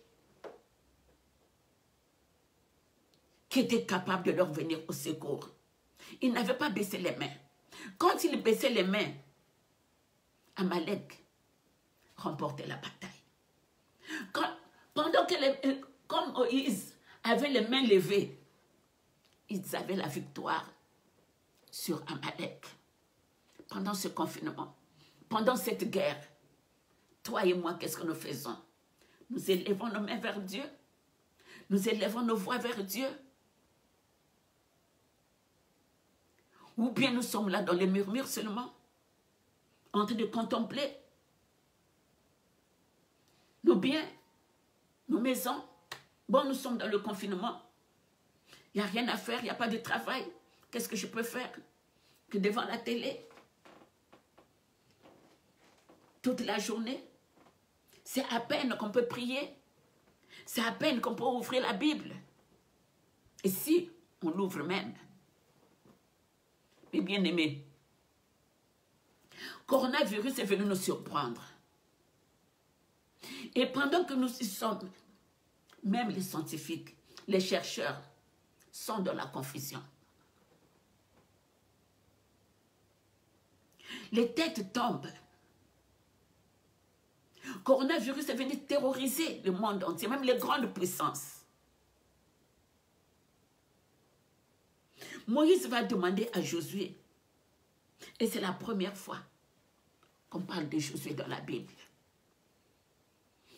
qui était capable de leur venir au secours. Il n'avait pas baissé les mains. Quand il baissait les mains, Amalek remportait la bataille. Pendant que comme Moïse avait les mains levées, ils avaient la victoire sur Amalek. Pendant ce confinement, pendant cette guerre, toi et moi, qu'est-ce que nous faisons? Nous élevons nos mains vers Dieu. Nous élevons nos voix vers Dieu. Ou bien nous sommes là dans les murmures seulement, en train de contempler nos biens, nos maisons. Bon, nous sommes dans le confinement. Il n'y a rien à faire, il n'y a pas de travail. Qu'est-ce que je peux faire que devant la télé toute la journée? C'est à peine qu'on peut prier. C'est à peine qu'on peut ouvrir la Bible. Et si on l'ouvre même. Mais bien aimé, coronavirus est venu nous surprendre. Et pendant que nous y sommes, même les scientifiques, les chercheurs sont dans la confusion. Les têtes tombent. Coronavirus est venu terroriser le monde entier, même les grandes puissances. Moïse va demander à Josué, et c'est la première fois qu'on parle de Josué dans la Bible,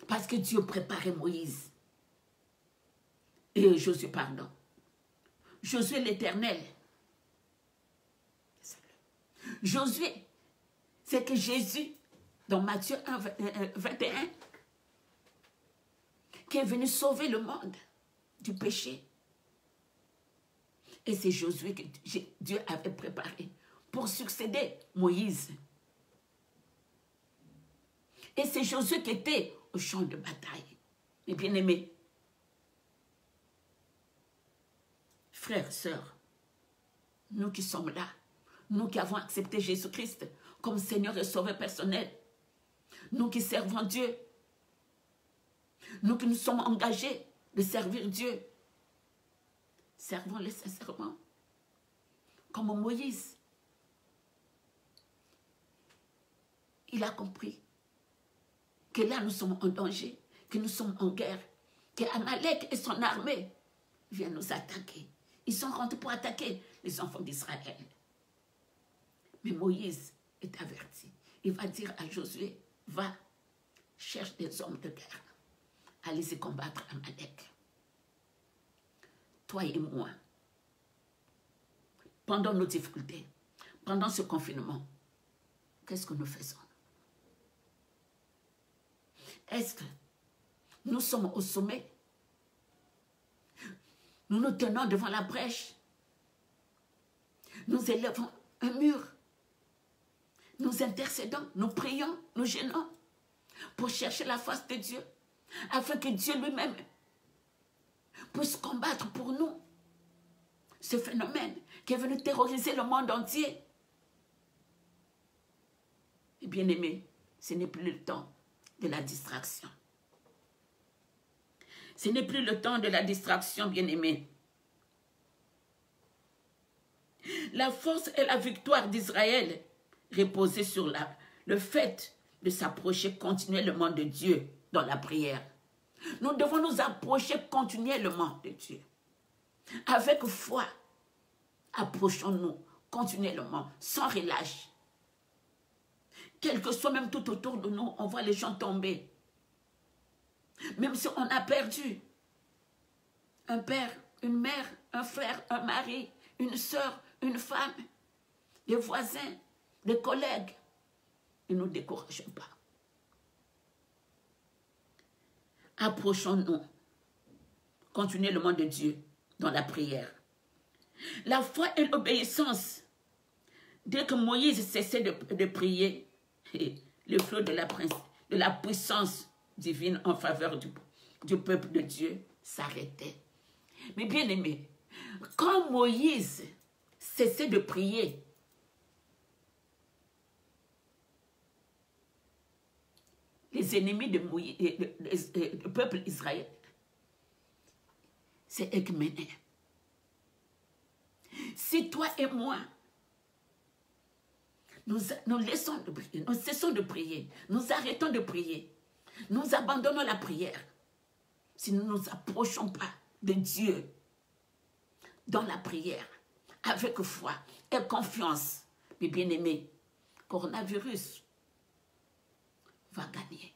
parce que Dieu préparait Moïse, et Josué, pardon, Josué l'Éternel. Josué, c'est que Jésus, dans Matthieu 21, qui est venu sauver le monde du péché. Et c'est Josué que Dieu avait préparé pour succéder Moïse. Et c'est Josué qui était au champ de bataille. Mes bien-aimés, frères, sœurs, nous qui sommes là, nous qui avons accepté Jésus-Christ comme Seigneur et Sauveur personnel, nous qui servons Dieu, nous qui nous sommes engagés de servir Dieu, servons-le sincèrement, comme Moïse. Il a compris que là nous sommes en danger, que nous sommes en guerre, que Amalek et son armée viennent nous attaquer. Ils sont rentrés pour attaquer les enfants d'Israël. Mais Moïse est averti. Il va dire à Josué, va, cherche des hommes de guerre. Allez-y combattre Amalek. Toi et moi, pendant nos difficultés, pendant ce confinement, qu'est-ce que nous faisons? Est-ce que nous sommes au sommet? Nous nous tenons devant la brèche. Nous élevons un mur. Nous intercédons, nous prions, nous gênons pour chercher la face de Dieu, afin que Dieu lui-même puisse combattre pour nous ce phénomène qui est venu terroriser le monde entier. Et bien aimé, ce n'est plus le temps de la distraction. Ce n'est plus le temps de la distraction, bien aimé. La force et la victoire d'Israël reposaient sur le fait de s'approcher continuellement de Dieu dans la prière. Nous devons nous approcher continuellement de Dieu. Avec foi, approchons-nous continuellement, sans relâche. Quel que soit même tout autour de nous, on voit les gens tomber. Même si on a perdu un père, une mère, un frère, un mari, une sœur, une femme, des voisins, des collègues, ne nous décourageons pas. Approchons-nous continuellement de Dieu dans la prière. La foi et l'obéissance, dès que Moïse cessait de prier, le flot de la puissance divine en faveur du peuple de Dieu s'arrêtait. Mais bien aimé, quand Moïse cessait de prier, les ennemis de Moïse, du peuple Israël, c'est Ekméné. Si toi et moi, nous cessons de prier, nous arrêtons de prier, nous abandonnons la prière, si nous ne nous approchons pas de Dieu dans la prière, avec foi et confiance, mes bien-aimés, coronavirus va gagner.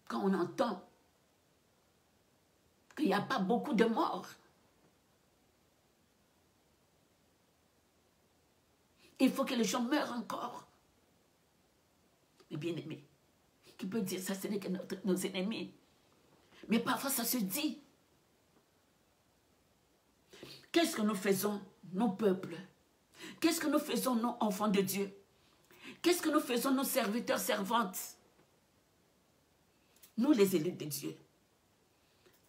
Quand on entend qu'il n'y a pas beaucoup de morts, il faut que les gens meurent encore. Mes bien-aimés, qui peut dire ça, ce n'est que nos ennemis. Mais parfois, ça se dit. Qu'est-ce que nous faisons, nos peuples? Qu'est-ce que nous faisons, nos enfants de Dieu? Qu'est-ce que nous faisons, nos serviteurs, servantes? Nous, les élus de Dieu,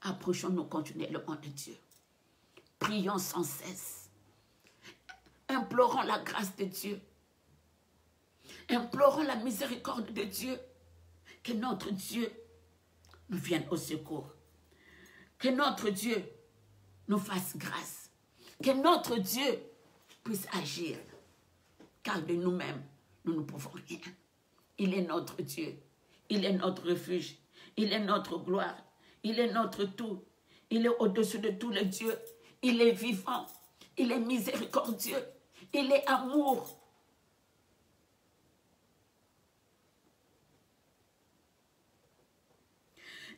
approchons-nous continuellement de Dieu. Prions sans cesse. Implorons la grâce de Dieu. Implorons la miséricorde de Dieu. Que notre Dieu nous vienne au secours. Que notre Dieu nous fasse grâce. Que notre Dieu puisse agir. Car de nous-mêmes, nous ne pouvons rien. Il est notre Dieu. Il est notre refuge. Il est notre gloire. Il est notre tout. Il est au-dessus de tous les dieux. Il est vivant. Il est miséricordieux. Il est amour.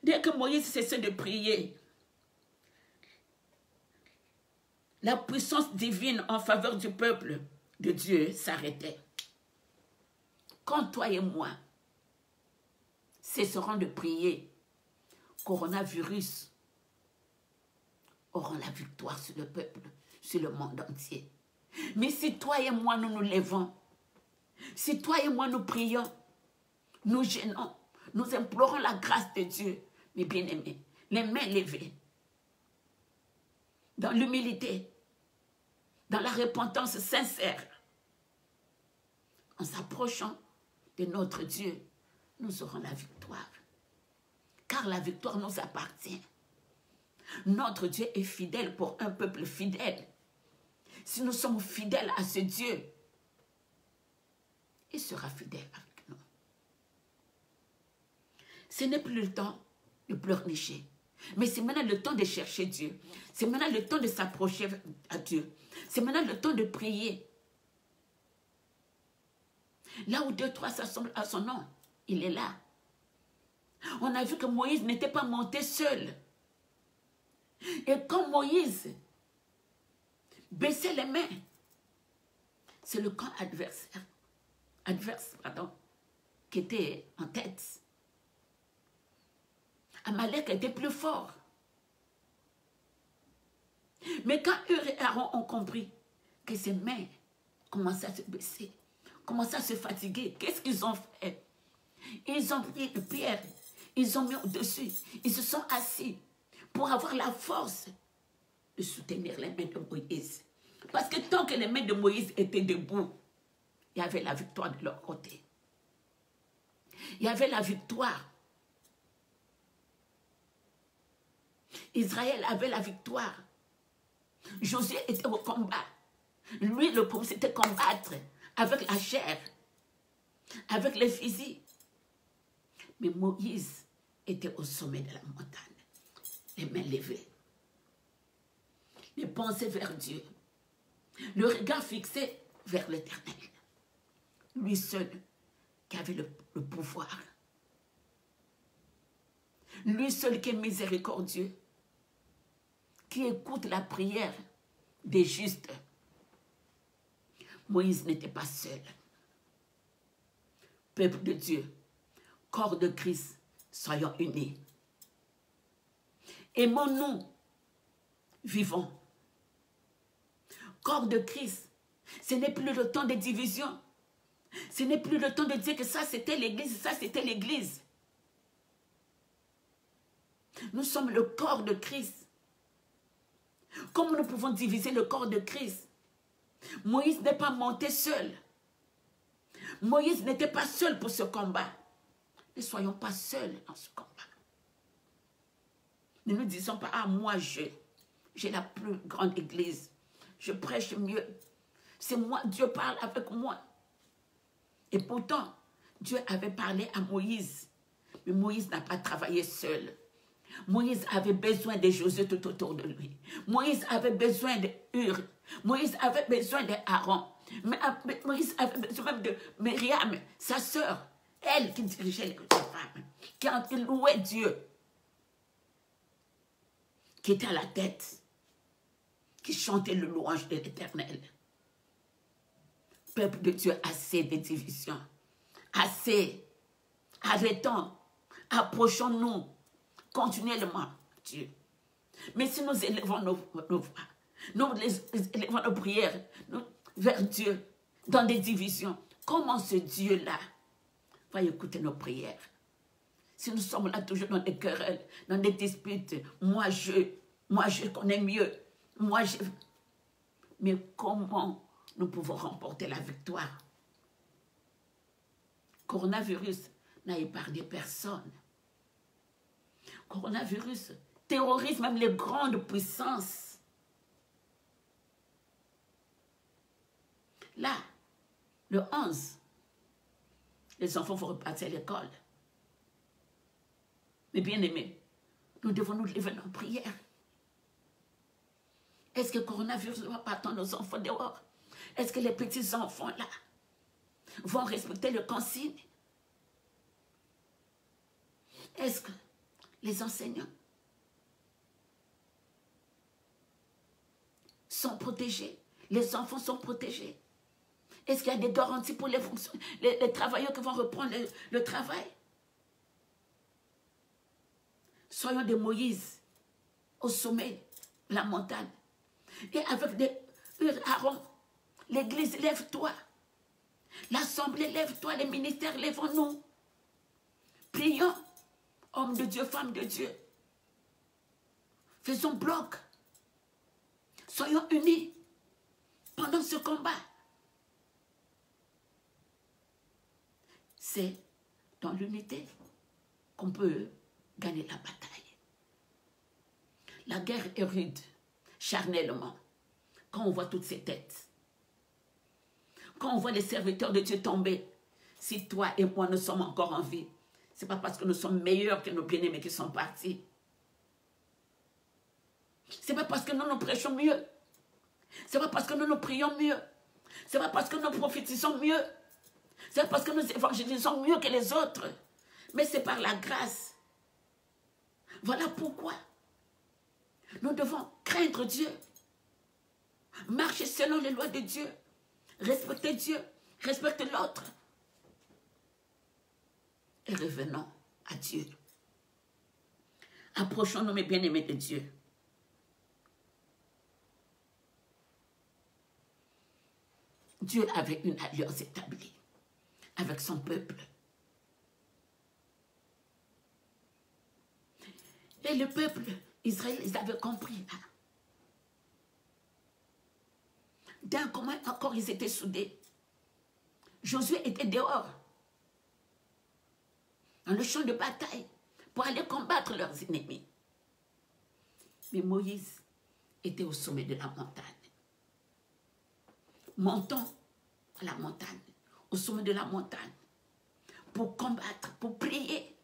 Dès que Moïse cessait de prier, la puissance divine en faveur du peuple de Dieu s'arrêtait. Quand toi et moi cesserons de prier, coronavirus auront la victoire sur le peuple, sur le monde entier. Mais si toi et moi nous nous levons, si toi et moi nous prions, nous gênons, nous implorons la grâce de Dieu, mes bien-aimés, les mains levées, dans l'humilité, dans la repentance sincère, en s'approchant de notre Dieu, nous aurons la victoire. Car la victoire nous appartient. Notre Dieu est fidèle pour un peuple fidèle. Si nous sommes fidèles à ce Dieu, il sera fidèle avec nous. Ce n'est plus le temps de pleurnicher. Mais c'est maintenant le temps de chercher Dieu. C'est maintenant le temps de s'approcher à Dieu. C'est maintenant le temps de prier. Là où 2, 3 s'assemblent à son nom, il est là. On a vu que Moïse n'était pas monté seul. Et quand Moïse baissait les mains, c'est le camp adverse, qui était en tête. Amalek était plus fort. Mais quand Hur et Aaron ont compris que ses mains commençaient à se baisser, commençaient à se fatiguer, qu'est-ce qu'ils ont fait? Ils ont pris une pierre, ils ont mis au-dessus, ils se sont assis pour avoir la force de soutenir les mains de Moïse. Parce que tant que les mains de Moïse étaient debout, il y avait la victoire de leur côté. Il y avait la victoire. Israël avait la victoire. Josué était au combat. Lui, le peuple, c'était combattre avec la chair, avec les fusils. Mais Moïse était au sommet de la montagne, les mains levées, les pensées vers Dieu, le regard fixé vers l'Éternel. Lui seul qui avait le pouvoir. Lui seul qui est miséricordieux, qui écoute la prière des justes. Moïse n'était pas seul. Peuple de Dieu, corps de Christ, soyons unis. Aimons-nous, vivons. Corps de Christ, ce n'est plus le temps de division. Ce n'est plus le temps de dire que ça c'était l'église, ça c'était l'église. Nous sommes le corps de Christ. Comment nous pouvons diviser le corps de Christ? Moïse n'est pas monté seul. Moïse n'était pas seul pour ce combat. Ne soyons pas seuls dans ce combat. Ne nous disons pas, ah, moi, j'ai la plus grande église. Je prêche mieux. C'est moi, Dieu parle avec moi. Et pourtant, Dieu avait parlé à Moïse. Mais Moïse n'a pas travaillé seul. Moïse avait besoin de Josué tout autour de lui. Moïse avait besoin de Hur. Moïse avait besoin d'Aaron. Moïse avait besoin même de Myriam, sa sœur. Elle qui dirigeait les femmes. Qui louait Dieu. Qui était à la tête. Qui chantait le louange de l'Éternel. Peuple de Dieu, assez de divisions. Assez. Arrêtons. Approchons-nous continuellement, Dieu. Mais si nous élevons nos voix, nous élevons nos prières vers Dieu dans des divisions, comment ce Dieu-là va écouter nos prières? Si nous sommes là toujours dans des querelles, dans des disputes, moi je connais mieux, mais comment nous pouvons remporter la victoire? Coronavirus n'a épargné personne. Coronavirus terrorise même les grandes puissances. Là, le 11, les enfants vont repartir à l'école. Mais bien aimés, nous devons nous lever dans la prière. Est-ce que le coronavirus ne va pas attendre nos enfants dehors? Est-ce que les petits enfants là vont respecter le consigne? Est-ce que les enseignants sont protégés? Les enfants sont protégés? Est-ce qu'il y a des garanties pour les travailleurs qui vont reprendre le travail? Soyons des Moïse au sommet de la montagne. Et avec des Aaron, l'église, lève-toi. L'assemblée, lève-toi. Les ministères, lèvons-nous. Prions. Hommes de Dieu, femmes de Dieu. Faisons bloc. Soyons unis pendant ce combat. C'est dans l'unité qu'on peut gagner la bataille. La guerre est rude, charnellement, quand on voit toutes ces têtes. Quand on voit les serviteurs de Dieu tomber, si toi et moi nous sommes encore en vie, ce n'est pas parce que nous sommes meilleurs que nos bien-aimés qui sont partis. Ce n'est pas parce que nous nous prêchons mieux. Ce n'est pas parce que nous nous prions mieux. Ce n'est pas parce que nous prophétisons mieux. Ce n'est pas parce que nous évangélisons mieux que les autres. Mais c'est par la grâce. Voilà pourquoi nous devons craindre Dieu. Marcher selon les lois de Dieu. Respecter Dieu. Respecter l'autre. Et revenons à Dieu. Approchons-nous, mes bien-aimés de Dieu. Dieu avait une alliance établie avec son peuple. Et le peuple Israël, ils avaient compris. D'un commun accord, ils étaient soudés. Josué était dehors, dans le champ de bataille, pour aller combattre leurs ennemis. Mais Moïse était au sommet de la montagne. Montons à la montagne, au sommet de la montagne, pour combattre, pour prier.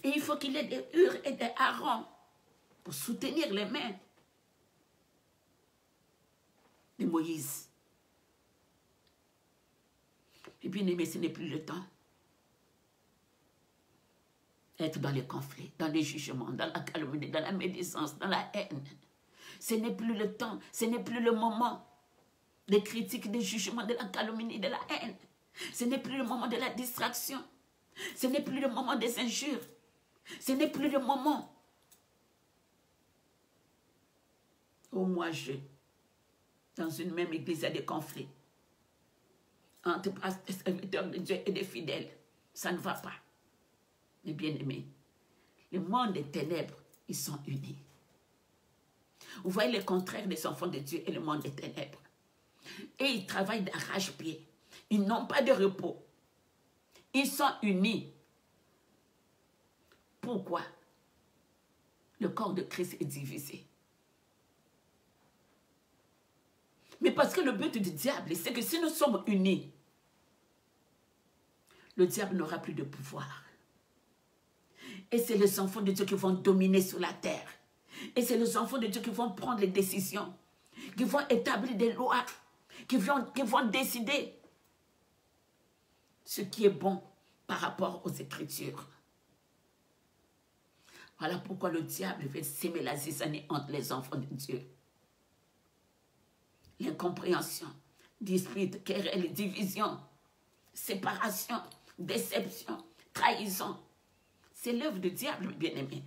Et il faut qu'il y ait des Hur et des Aaron pour soutenir les mains de Moïse. Et bien aimé, ce n'est plus le temps d'être dans les conflits, dans les jugements, dans la calomnie, dans la médisance, dans la haine. Ce n'est plus le temps, ce n'est plus le moment des critiques, des jugements, de la calomnie, de la haine. Ce n'est plus le moment de la distraction. Ce n'est plus le moment des injures. Ce n'est plus le moment. Oh, moi, dans une même église, il y a des conflits entre des serviteurs de Dieu et des fidèles. Ça ne va pas. Mais bien aimés, le monde des ténèbres, ils sont unis. Vous voyez le contraire des enfants de Dieu et le monde des ténèbres. Et ils travaillent d'arrache-pied. Ils n'ont pas de repos. Ils sont unis. pourquoi le corps de Christ est divisé. Mais parce que le but du diable, c'est que si nous sommes unis, le diable n'aura plus de pouvoir. Et c'est les enfants de Dieu qui vont dominer sur la terre. Et c'est les enfants de Dieu qui vont prendre les décisions, qui vont établir des lois, qui vont décider ce qui est bon par rapport aux Écritures. Voilà pourquoi le diable veut s'aimer la zizanie entre les enfants de Dieu. L'incompréhension, dispute, querelle, division, séparation, déception, trahison. C'est l'œuvre du diable, bien-aimé.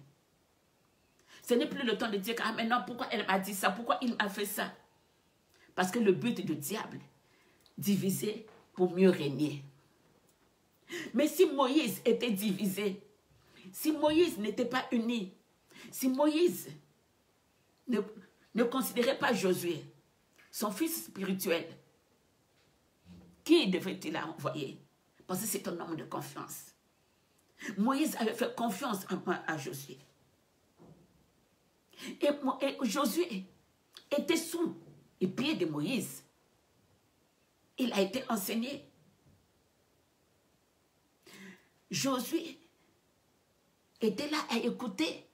Ce n'est plus le temps de dire, ah mais non, pourquoi elle m'a dit ça, pourquoi il m'a fait ça. Parce que le but du diable, diviser pour mieux régner. Mais si Moïse était divisé, si Moïse n'était pas uni, si Moïse ne considérait pas Josué, son fils spirituel, qui devait-il envoyer? Parce que c'est un homme de confiance. Moïse avait fait confiance à Josué. Et Josué était sous les pieds de Moïse. Il a été enseigné. Josué était là à écouter.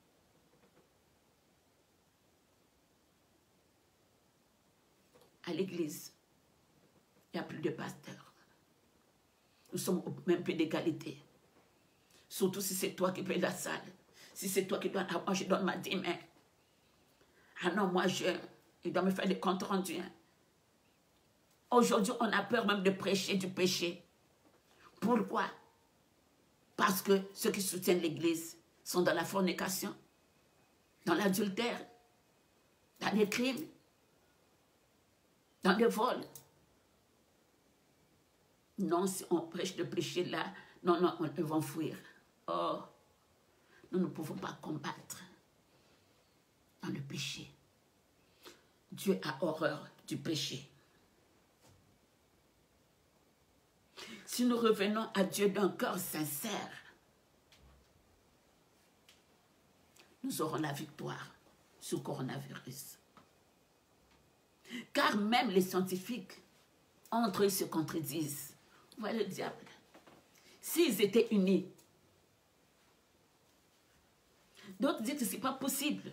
À l'église, il n'y a plus de pasteurs. Nous sommes au même pied d'égalité. Surtout si c'est toi qui payes la salle. Si c'est toi qui donnes, ah, moi je donne ma dîme. Ah non, moi je dois me faire des comptes rendus. Aujourd'hui, on a peur même de prêcher du péché. Pourquoi? Parce que ceux qui soutiennent l'église sont dans la fornication, dans l'adultère, dans les crimes, dans les vols. Non, si on prêche le péché là, non, non, ils vont fuir. Oh, nous ne pouvons pas combattre dans le péché. Dieu a horreur du péché. Si nous revenons à Dieu d'un cœur sincère, nous aurons la victoire sur le coronavirus. Car même les scientifiques, entre eux, se contredisent. Voilà le diable. S'ils étaient unis, d'autres disent que ce n'est pas possible.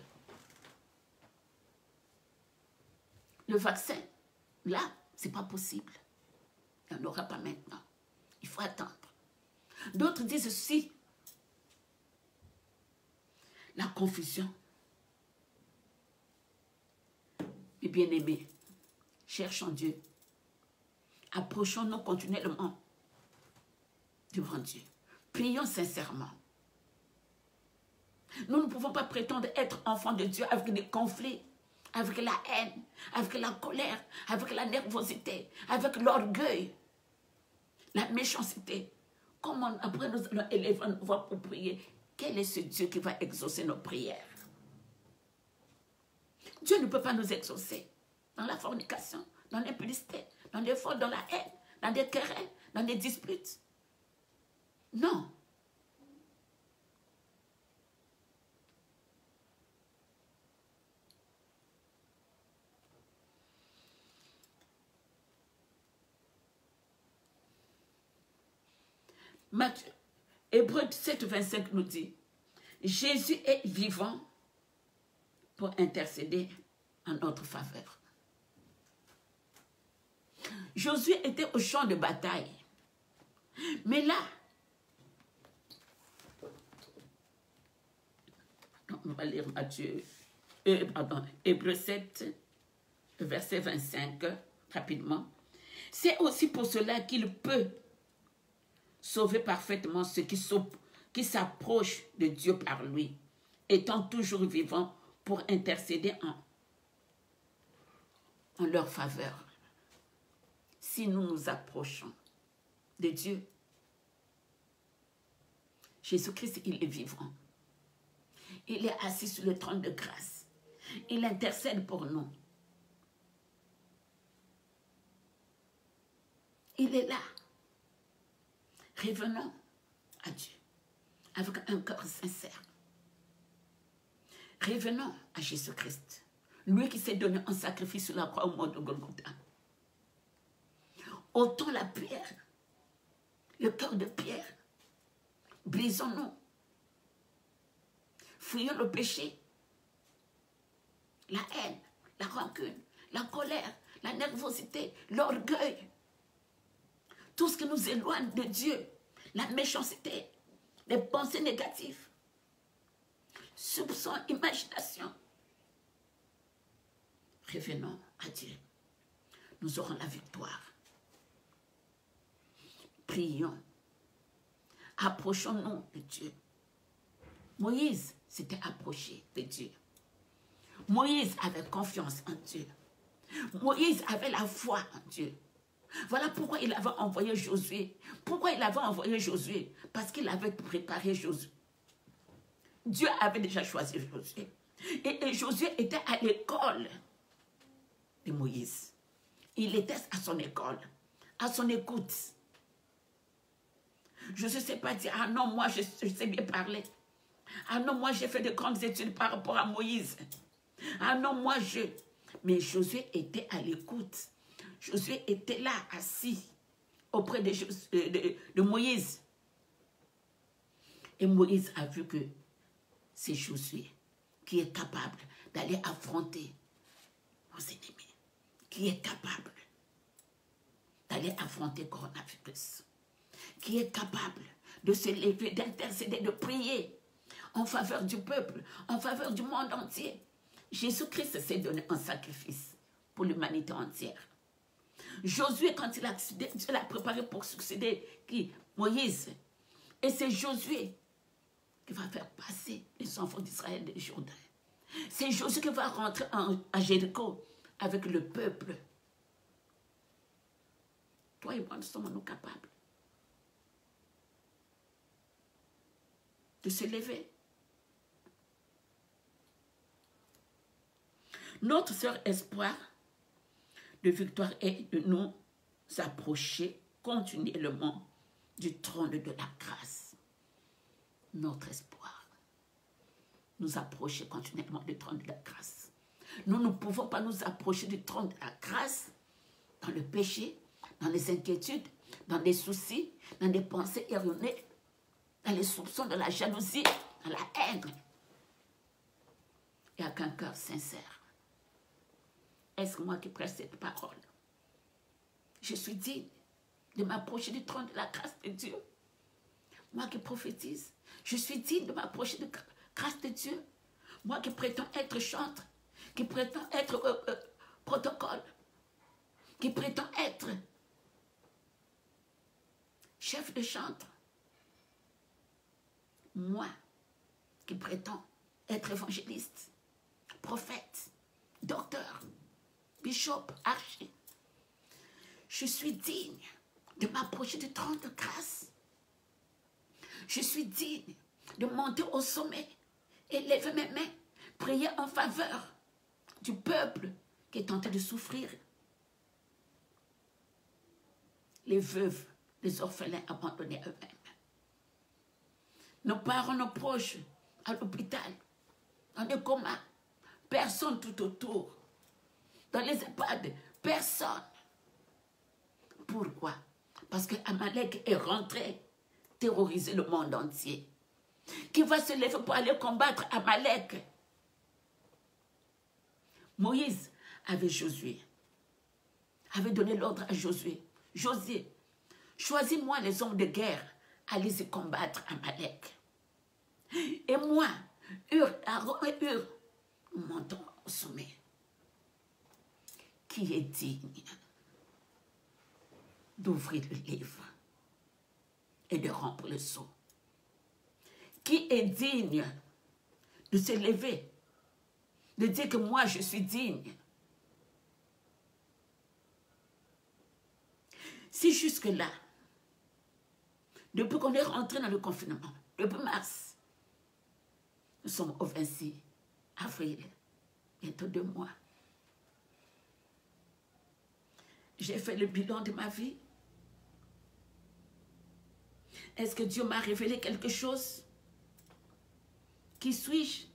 Le vaccin, là, ce n'est pas possible. Il n'y en aura pas maintenant. Il faut attendre. D'autres disent si. La confusion. Mes bien-aimés, cherchons Dieu. Approchons-nous continuellement devant Dieu. Prions sincèrement. Nous ne pouvons pas prétendre être enfants de Dieu avec des conflits, avec la haine, avec la colère, avec la nervosité, avec l'orgueil, la méchanceté. Comment après nous allons élever une voix pour prier? Quel est ce Dieu qui va exaucer nos prières? Dieu ne peut pas nous exaucer dans la fornication, dans l'impudicité, dans les fautes, dans la haine, dans des querelles, dans des disputes. Non. Matthieu, Hébreux 7, 25 nous dit, Jésus est vivant pour intercéder en notre faveur. Josué était au champ de bataille. Mais là, on va lire Hébreux 7, verset 25, rapidement. C'est aussi pour cela qu'il peut sauver parfaitement ceux qui s'approchent de Dieu par lui, étant toujours vivants pour intercéder en leur faveur. Si nous nous approchons de Dieu, Jésus-Christ, il est vivant. Il est assis sur le trône de grâce. Il intercède pour nous. Il est là. Revenons à Dieu. avec un cœur sincère. Revenons à Jésus-Christ, lui qui s'est donné en sacrifice sur la croix au mont de Golgotha. Ôtons la pierre, le cœur de pierre. Brisons-nous. Fuyons le péché, la haine, la rancune, la colère, la nervosité, l'orgueil. Tout ce qui nous éloigne de Dieu, la méchanceté, les pensées négatives, soupçons, imagination. Revenons à Dieu. Nous aurons la victoire. Prions. Approchons-nous de Dieu. Moïse s'était approché de Dieu. Moïse avait confiance en Dieu. Moïse avait la foi en Dieu. Voilà pourquoi il avait envoyé Josué. Pourquoi il avait envoyé Josué? Parce qu'il avait préparé Josué. Dieu avait déjà choisi Josué. Et Josué était à l'école de Moïse. Il était à son école, à son écoute. Josué ne s'est pas dit, ah non, moi je sais bien parler. Ah non, moi j'ai fait de grandes études par rapport à Moïse. Ah non, moi je... Mais Josué était à l'écoute. Josué était là, assis, auprès de Moïse. Et Moïse a vu que c'est Josué qui est capable d'aller affronter nos ennemis, qui est capable d'aller affronter coronavirus, qui est capable de se lever, d'intercéder, de prier en faveur du peuple, en faveur du monde entier. Jésus-Christ s'est donné un sacrifice pour l'humanité entière. Josué, quand il a Dieu l'a préparé pour succéder qui? Moïse. Et c'est Josué qui va faire passer les enfants d'Israël des Jourdain. C'est Josué qui va rentrer à Jéricho avec le peuple. Toi et moi, nous sommes capables de se lever. Notre seul espoir de victoire est de nous approcher continuellement du trône de la grâce. Notre espoir, nous approcher continuellement du trône de la grâce. Nous ne pouvons pas nous approcher du trône de la grâce dans le péché, dans les inquiétudes, dans les soucis, dans les pensées erronées, dans les soupçons de la jalousie, dans la haine. Et avec un cœur sincère. Est-ce moi qui prêche cette parole? Je suis digne de m'approcher du trône de la grâce de Dieu. Moi qui prophétise, je suis digne de m'approcher de la grâce de Dieu. Moi qui prétends être chantre, qui prétends être protocole, qui prétend être chef de chantre. Moi qui prétends être évangéliste, prophète, docteur, bishop, archer. Je suis digne de m'approcher du trône de grâce. Je suis digne de monter au sommet et lever mes mains, prier en faveur du peuple qui est tenté de souffrir. Les veuves, les orphelins abandonnés à eux-mêmes. Nos parents, nos proches à l'hôpital, dans les comas, personne tout autour. Dans les EHPAD, personne. Pourquoi? Parce que Amalek est rentré terroriser le monde entier. Qui va se lever pour aller combattre Amalek? Moïse avait Josué, avait donné l'ordre à Josué. Josué, choisis-moi les hommes de guerre, allez-y combattre Amalek. Et moi, Aaron et Hur, nous montons au sommet. Qui est digne d'ouvrir le livre et de rompre le sceau? Qui est digne de se lever, de dire que moi je suis digne? Si jusque-là, depuis qu'on est rentré dans le confinement, depuis mars, nous sommes au 26 avril, bientôt 2 mois. J'ai fait le bilan de ma vie. Est-ce que Dieu m'a révélé quelque chose Qui suis-je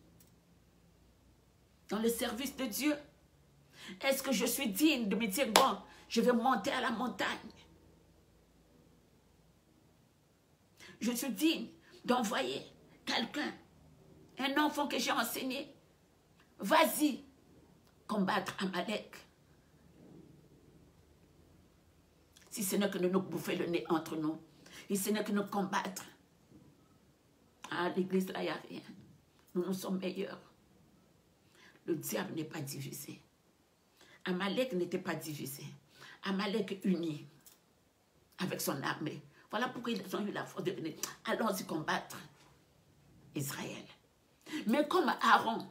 dans le service de Dieu? Est-ce que je suis digne de me dire, bon, je vais monter à la montagne? Je suis digne d'envoyer quelqu'un, un enfant que j'ai enseigné. Vas-y, combattre Amalek. Si ce n'est que de nous bouffer le nez entre nous, si ce n'est que nous combattre. À l'église, là, il n'y a rien. Nous sommes meilleurs. Le diable n'est pas divisé. Amalek n'était pas divisé. Amalek uni avec son armée. Voilà pourquoi ils ont eu la force de venir. Allons-y combattre Israël. Mais comme Aaron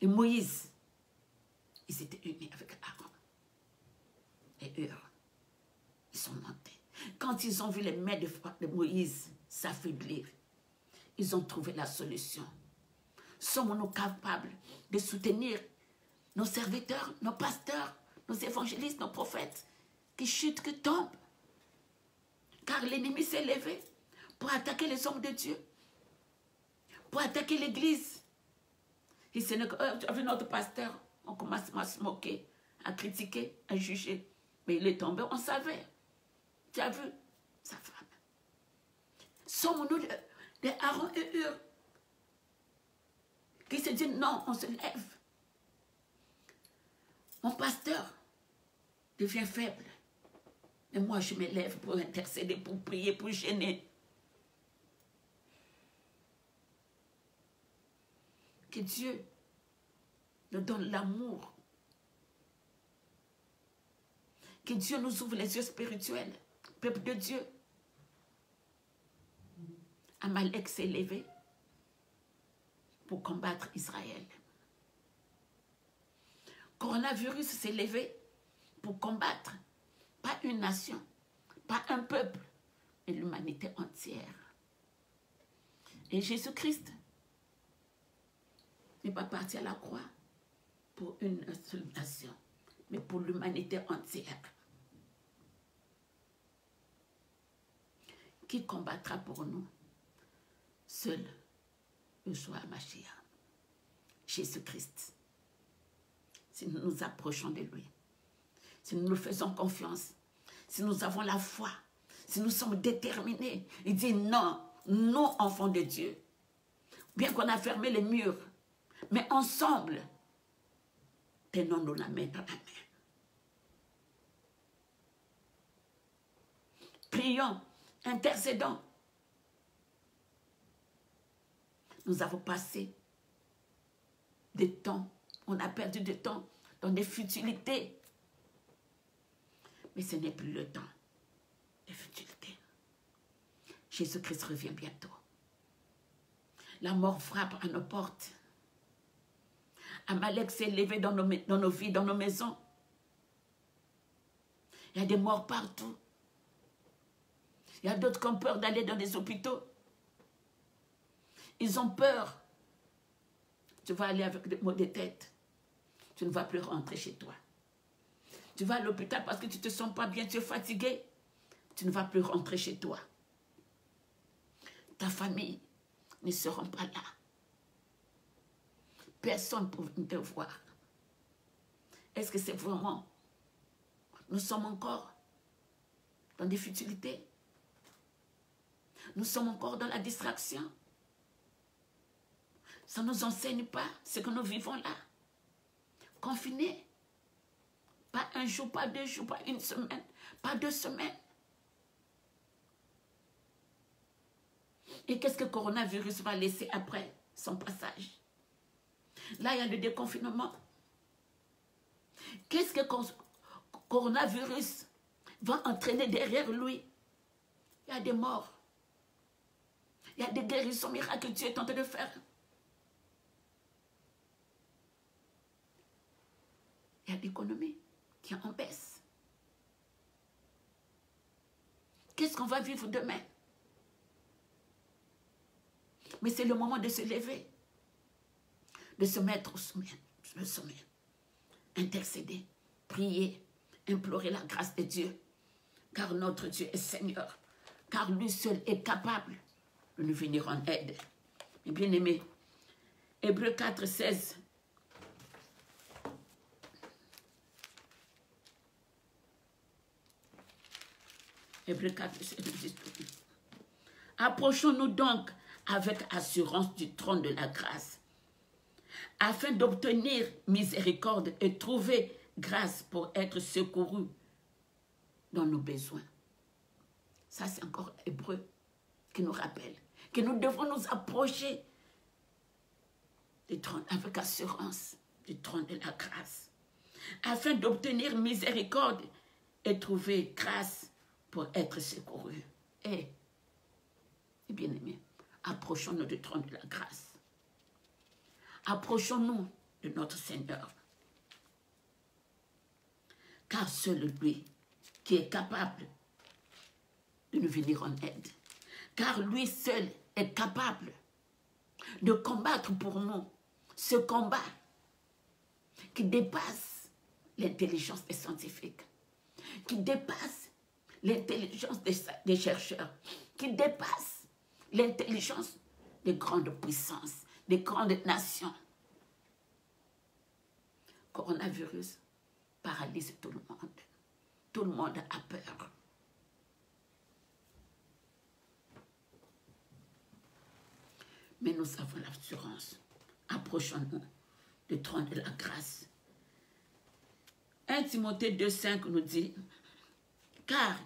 et Moïse, ils étaient unis avec Aaron et Hur. Ils sont montés. Quand ils ont vu les mains de Moïse s'affaiblir, ils ont trouvé la solution. Sommes-nous capables de soutenir nos serviteurs, nos pasteurs, nos évangélistes, nos prophètes qui chutent, qui tombent? Car l'ennemi s'est levé pour attaquer les hommes de Dieu, pour attaquer l'église. Et ce n'est que, tu as vu notre pasteur, on commence à se moquer, à critiquer, à juger. Mais il est tombé, on savait. Tu as vu sa femme. Sommes-nous des Aaron et Hur qui se disent non, on se lève. Mon pasteur devient faible. Mais moi, je me lève pour intercéder, pour prier, pour gêner. Que Dieu nous donne l'amour. Que Dieu nous ouvre les yeux spirituels. Peuple de Dieu. Amalek s'est levé pour combattre Israël. Coronavirus s'est levé pour combattre, pas une nation, pas un peuple, mais l'humanité entière. Et Jésus-Christ n'est pas parti à la croix pour une seule nation, mais pour l'humanité entière. Qui combattra pour nous? Seul Yeshua Mashiach, Jésus-Christ. Si nous nous approchons de lui, si nous nous faisons confiance, si nous avons la foi, si nous sommes déterminés, il dit non, nous enfants de Dieu, bien qu'on a fermé les murs, mais ensemble, tenons-nous la main dans la main. Prions, intercédons. Nous avons passé des temps, on a perdu du temps dans des futilités. Mais ce n'est plus le temps des futilités. Jésus-Christ revient bientôt. La mort frappe à nos portes. Amalek s'est levé dans nos vies, dans nos maisons. Il y a des morts partout. Il y a d'autres qui ont peur d'aller dans des hôpitaux. Ils ont peur. Tu vas aller avec des maux de tête. Tu ne vas plus rentrer chez toi. Tu vas à l'hôpital parce que tu ne te sens pas bien, tu es fatigué. Tu ne vas plus rentrer chez toi. Ta famille ne sera pas là. Personne ne peut te voir. Est-ce que c'est vraiment... Nous sommes encore dans des futilités. Nous sommes encore dans la distraction. Ça ne nous enseigne pas ce que nous vivons là. Confinés. Pas un jour, pas 2 jours, pas 1 semaine, pas 2 semaines. Et qu'est-ce que le coronavirus va laisser après son passage? Là, il y a le déconfinement. Qu'est-ce que le coronavirus va entraîner derrière lui? Il y a des morts. Il y a des guérisons miracles que Dieu est en train de faire. Il y a l'économie qui est en baisse. Qu'est-ce qu'on va vivre demain? Mais c'est le moment de se lever, de se mettre au sommet, intercéder, prier, implorer la grâce de Dieu, car notre Dieu est Seigneur, car lui seul est capable de nous venir en aide. Mais bien aimé, Hébreux 4, 16. Hébreux 4, 16. Approchons-nous donc avec assurance du trône de la grâce, afin d'obtenir miséricorde et trouver grâce pour être secourus dans nos besoins. Ça, c'est encore Hébreu qui nous rappelle que nous devons nous approcher du trône avec assurance du trône de la grâce, afin d'obtenir miséricorde et trouver grâce pour être secourus. Et bien aimé, approchons-nous du trône de la grâce. Approchons-nous de notre Seigneur. Car seul lui qui est capable de nous venir en aide. Car lui seul est capable de combattre pour nous ce combat qui dépasse l'intelligence des scientifiques, qui dépasse l'intelligence des chercheurs, qui dépasse l'intelligence des grandes puissances, des grandes nations. Coronavirus paralyse tout le monde. Tout le monde a peur. Mais nous avons l'assurance. Approchons-nous du trône de la grâce. 1 Timothée 2,5 nous dit, car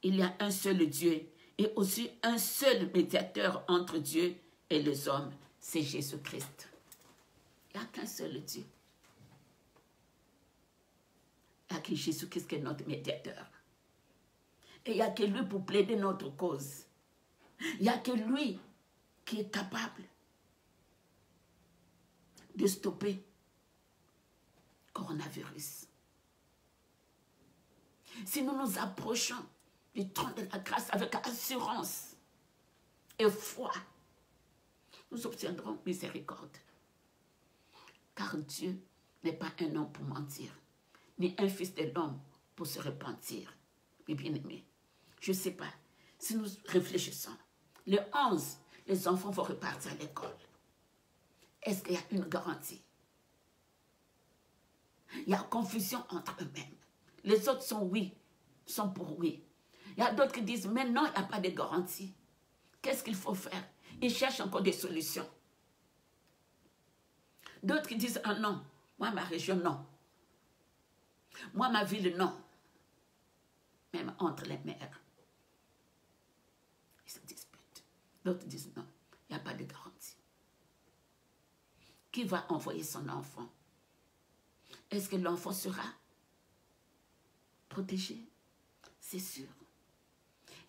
il y a un seul Dieu et aussi un seul médiateur entre Dieu et les hommes, c'est Jésus-Christ. Il n'y a qu'un seul Dieu. Il n'y a que Jésus-Christ qui est notre médiateur. Et il n'y a que lui pour plaider notre cause. Il n'y a que lui qui est capable de stopper le coronavirus. Si nous nous approchons du trône de la grâce avec assurance et foi, nous obtiendrons miséricorde. Car Dieu n'est pas un homme pour mentir, ni un fils de l'homme pour se repentir. Mais bien aimé, je ne sais pas, si nous réfléchissons, le 11, les enfants vont repartir à l'école. Est-ce qu'il y a une garantie? Il y a confusion entre eux-mêmes. Les autres sont oui, sont pour oui. Il y a d'autres qui disent, mais non, il n'y a pas de garantie. Qu'est-ce qu'il faut faire? Ils cherchent encore des solutions. D'autres qui disent, ah non, moi ma région, non. Moi ma ville, non. Même entre les maires. Ils se disputent. D'autres disent, non, il n'y a pas de garantie. Qui va envoyer son enfant? Est-ce que l'enfant sera protégé? C'est sûr.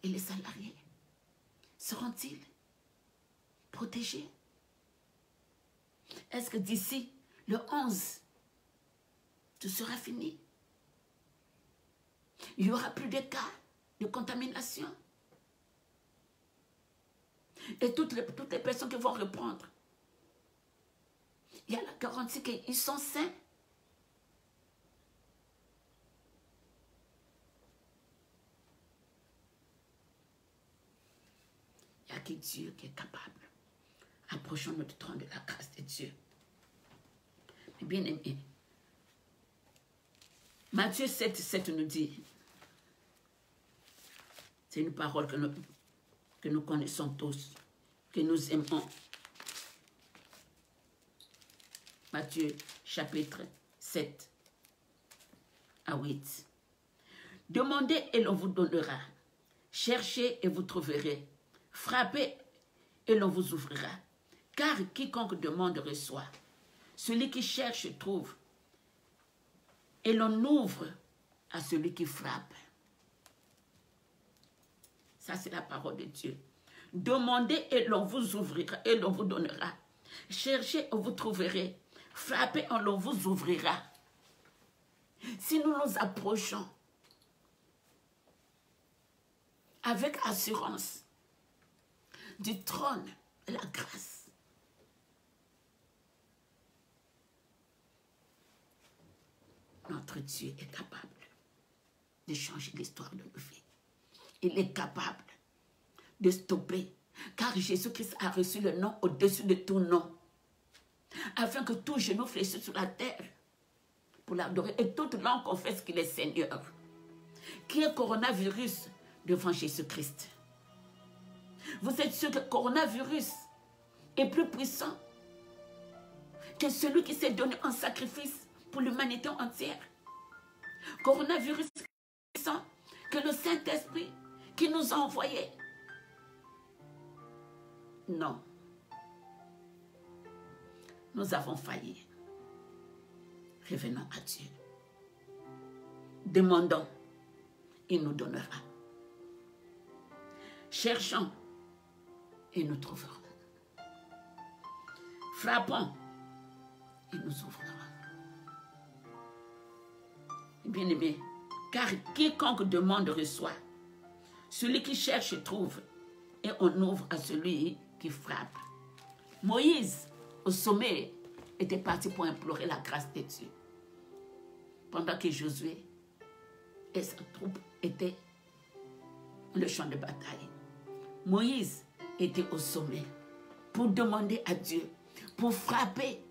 Et les salariés, seront-ils protégés? Est-ce que d'ici le 11, tout sera fini? Il n'y aura plus de cas de contamination. Et toutes les personnes qui vont reprendre, il y a la garantie qu'ils sont sains. Il n'y a que Dieu qui est capable. Approchons-nous du trône de la grâce de Dieu. Mais bien aimé, Matthieu 7, 7 nous dit, c'est une parole que nous connaissons tous, que nous aimons. Matthieu chapitre 7 à 8. Demandez et l'on vous donnera. Cherchez et vous trouverez. Frappez et l'on vous ouvrira. Car quiconque demande reçoit. Celui qui cherche trouve. Et l'on ouvre à celui qui frappe. Ça, c'est la parole de Dieu. Demandez et l'on vous ouvrira et l'on vous donnera. Cherchez et vous trouverez. Frappez et l'on vous ouvrira. Si nous nous approchons avec assurance du trône de la grâce, notre Dieu est capable de changer l'histoire de nos vies. Il est capable de stopper Car Jésus-Christ a reçu le nom au-dessus de tout nom. Afin que tout genou fléchisse sur la terre pour l'adorer. Et toute langue confesse qu'il est Seigneur. Qui est coronavirus devant Jésus-Christ? Vous êtes sûr que le coronavirus est plus puissant que celui qui s'est donné en sacrifice pour l'humanité entière? Coronavirus est plus puissant que le Saint-Esprit qui nous a envoyés? Non. Nous avons failli. Revenons à Dieu. Demandons, il nous donnera. Cherchons, il nous trouvera. Frappons, il nous ouvrira. Bien-aimé, car quiconque demande reçoit. Celui qui cherche trouve, et on ouvre à celui qui frappe. Moïse, au sommet, était parti pour implorer la grâce de Dieu. Pendant que Josué et sa troupe étaient dans le champ de bataille. Moïse était au sommet pour demander à Dieu, pour frapper,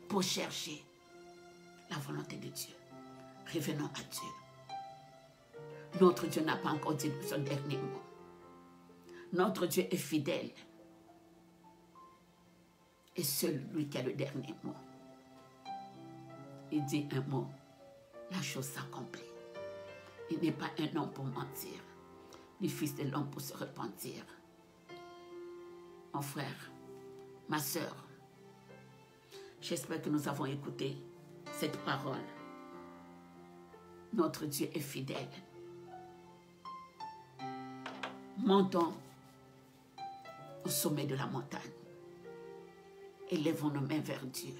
pour chercher la volonté de Dieu. Revenons à Dieu. Notre Dieu n'a pas encore dit son dernier mot. Notre Dieu est fidèle. Et seul lui qui a le dernier mot. Il dit un mot, la chose s'accomplit. Il n'est pas un homme pour mentir, ni fils de l'homme pour se repentir. Mon frère, ma soeur, j'espère que nous avons écouté cette parole. Notre Dieu est fidèle. Montons au sommet de la montagne. Élevons nos mains vers Dieu.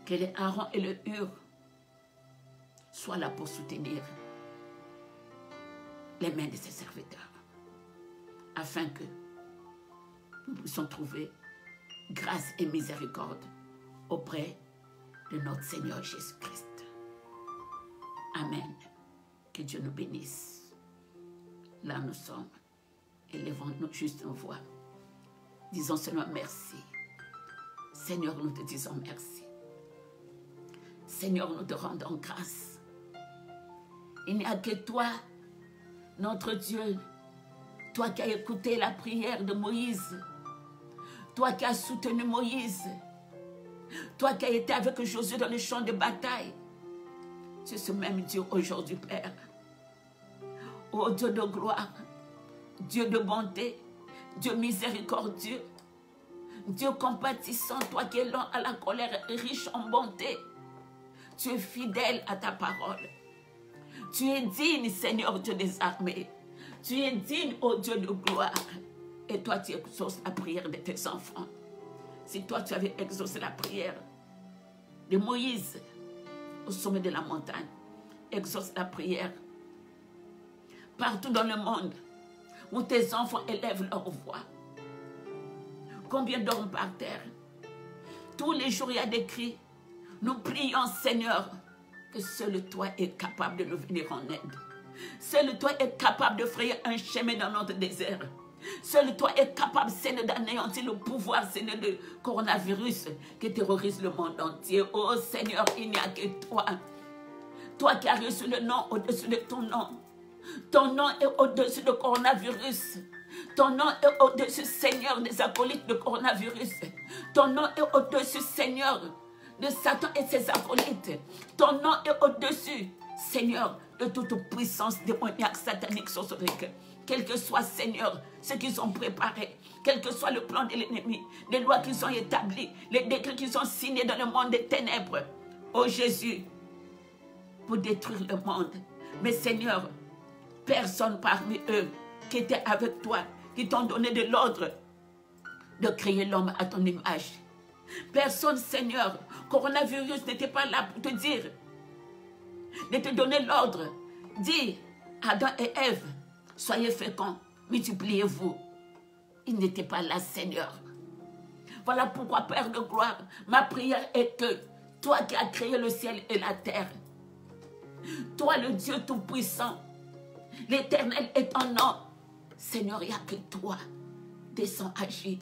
Que les Aaron et le Hur soient là pour soutenir les mains de ses serviteurs, afin que nous puissions trouver grâce et miséricorde auprès de notre Seigneur Jésus-Christ. Amen. Que Dieu nous bénisse. Là nous sommes. Élevons-nous juste en voix. Disons seulement merci. Seigneur, nous te disons merci. Seigneur, nous te rendons grâce. Il n'y a que toi, notre Dieu, toi qui as écouté la prière de Moïse, toi qui as soutenu Moïse, toi qui as été avec Josué dans les champs de bataille. Tu es ce même Dieu aujourd'hui, Père. Ô Dieu de gloire, Dieu de bonté, Dieu miséricordieux, Dieu compatissant, toi qui es lent à la colère, riche en bonté. Tu es fidèle à ta parole. Tu es digne, Seigneur Dieu des armées. Tu es digne, ô Dieu de gloire. Et toi, tu exauces la prière de tes enfants. Si toi, tu avais exaucé la prière de Moïse au sommet de la montagne, exauce la prière partout dans le monde où tes enfants élèvent leur voix. Combien dorment par terre? Tous les jours, il y a des cris. Nous prions, Seigneur, que seul toi est capable de nous venir en aide. Seul toi est capable de frayer un chemin dans notre désert. Seul toi est capable, Seigneur, d'anéantir le pouvoir, Seigneur, de coronavirus qui terrorise le monde entier. Oh Seigneur, il n'y a que toi. Toi qui as reçu le nom au-dessus de ton nom. Ton nom est au-dessus du coronavirus. Ton nom est au-dessus, Seigneur, des acolytes de coronavirus. Ton nom est au-dessus, Seigneur, de Satan et ses acolytes. Ton nom est au-dessus, Seigneur, de toute puissance démoniaque, satanique, sorcellerie. Quel que soit, Seigneur, ce qu'ils ont préparé, quel que soit le plan de l'ennemi, les lois qu'ils ont établies, les décrets qu'ils ont signés dans le monde des ténèbres. Oh Jésus, pour détruire le monde. Mais Seigneur, personne parmi eux qui était avec toi, qui t'ont donné de l'ordre de créer l'homme à ton image. Personne, Seigneur, coronavirus n'était pas là pour te dire, de te donner l'ordre. Dis, Adam et Ève, soyez féconds, multipliez-vous. Ils n'étaient pas là, Seigneur. Voilà pourquoi, Père de gloire, ma prière est que toi qui as créé le ciel et la terre, toi le Dieu tout-puissant, L'Éternel est ton nom. Seigneur, il n'y a que toi. Descends, agis.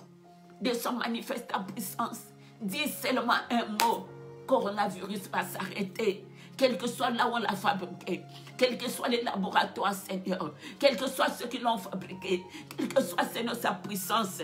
Descends, manifeste ta puissance. Dis seulement un mot. Coronavirus va s'arrêter. Quel que soit là où on l'a fabriqué, quels que soient les laboratoires, Seigneur, quels que soient ceux qui l'ont fabriqué, quel que soit, Seigneur, sa puissance,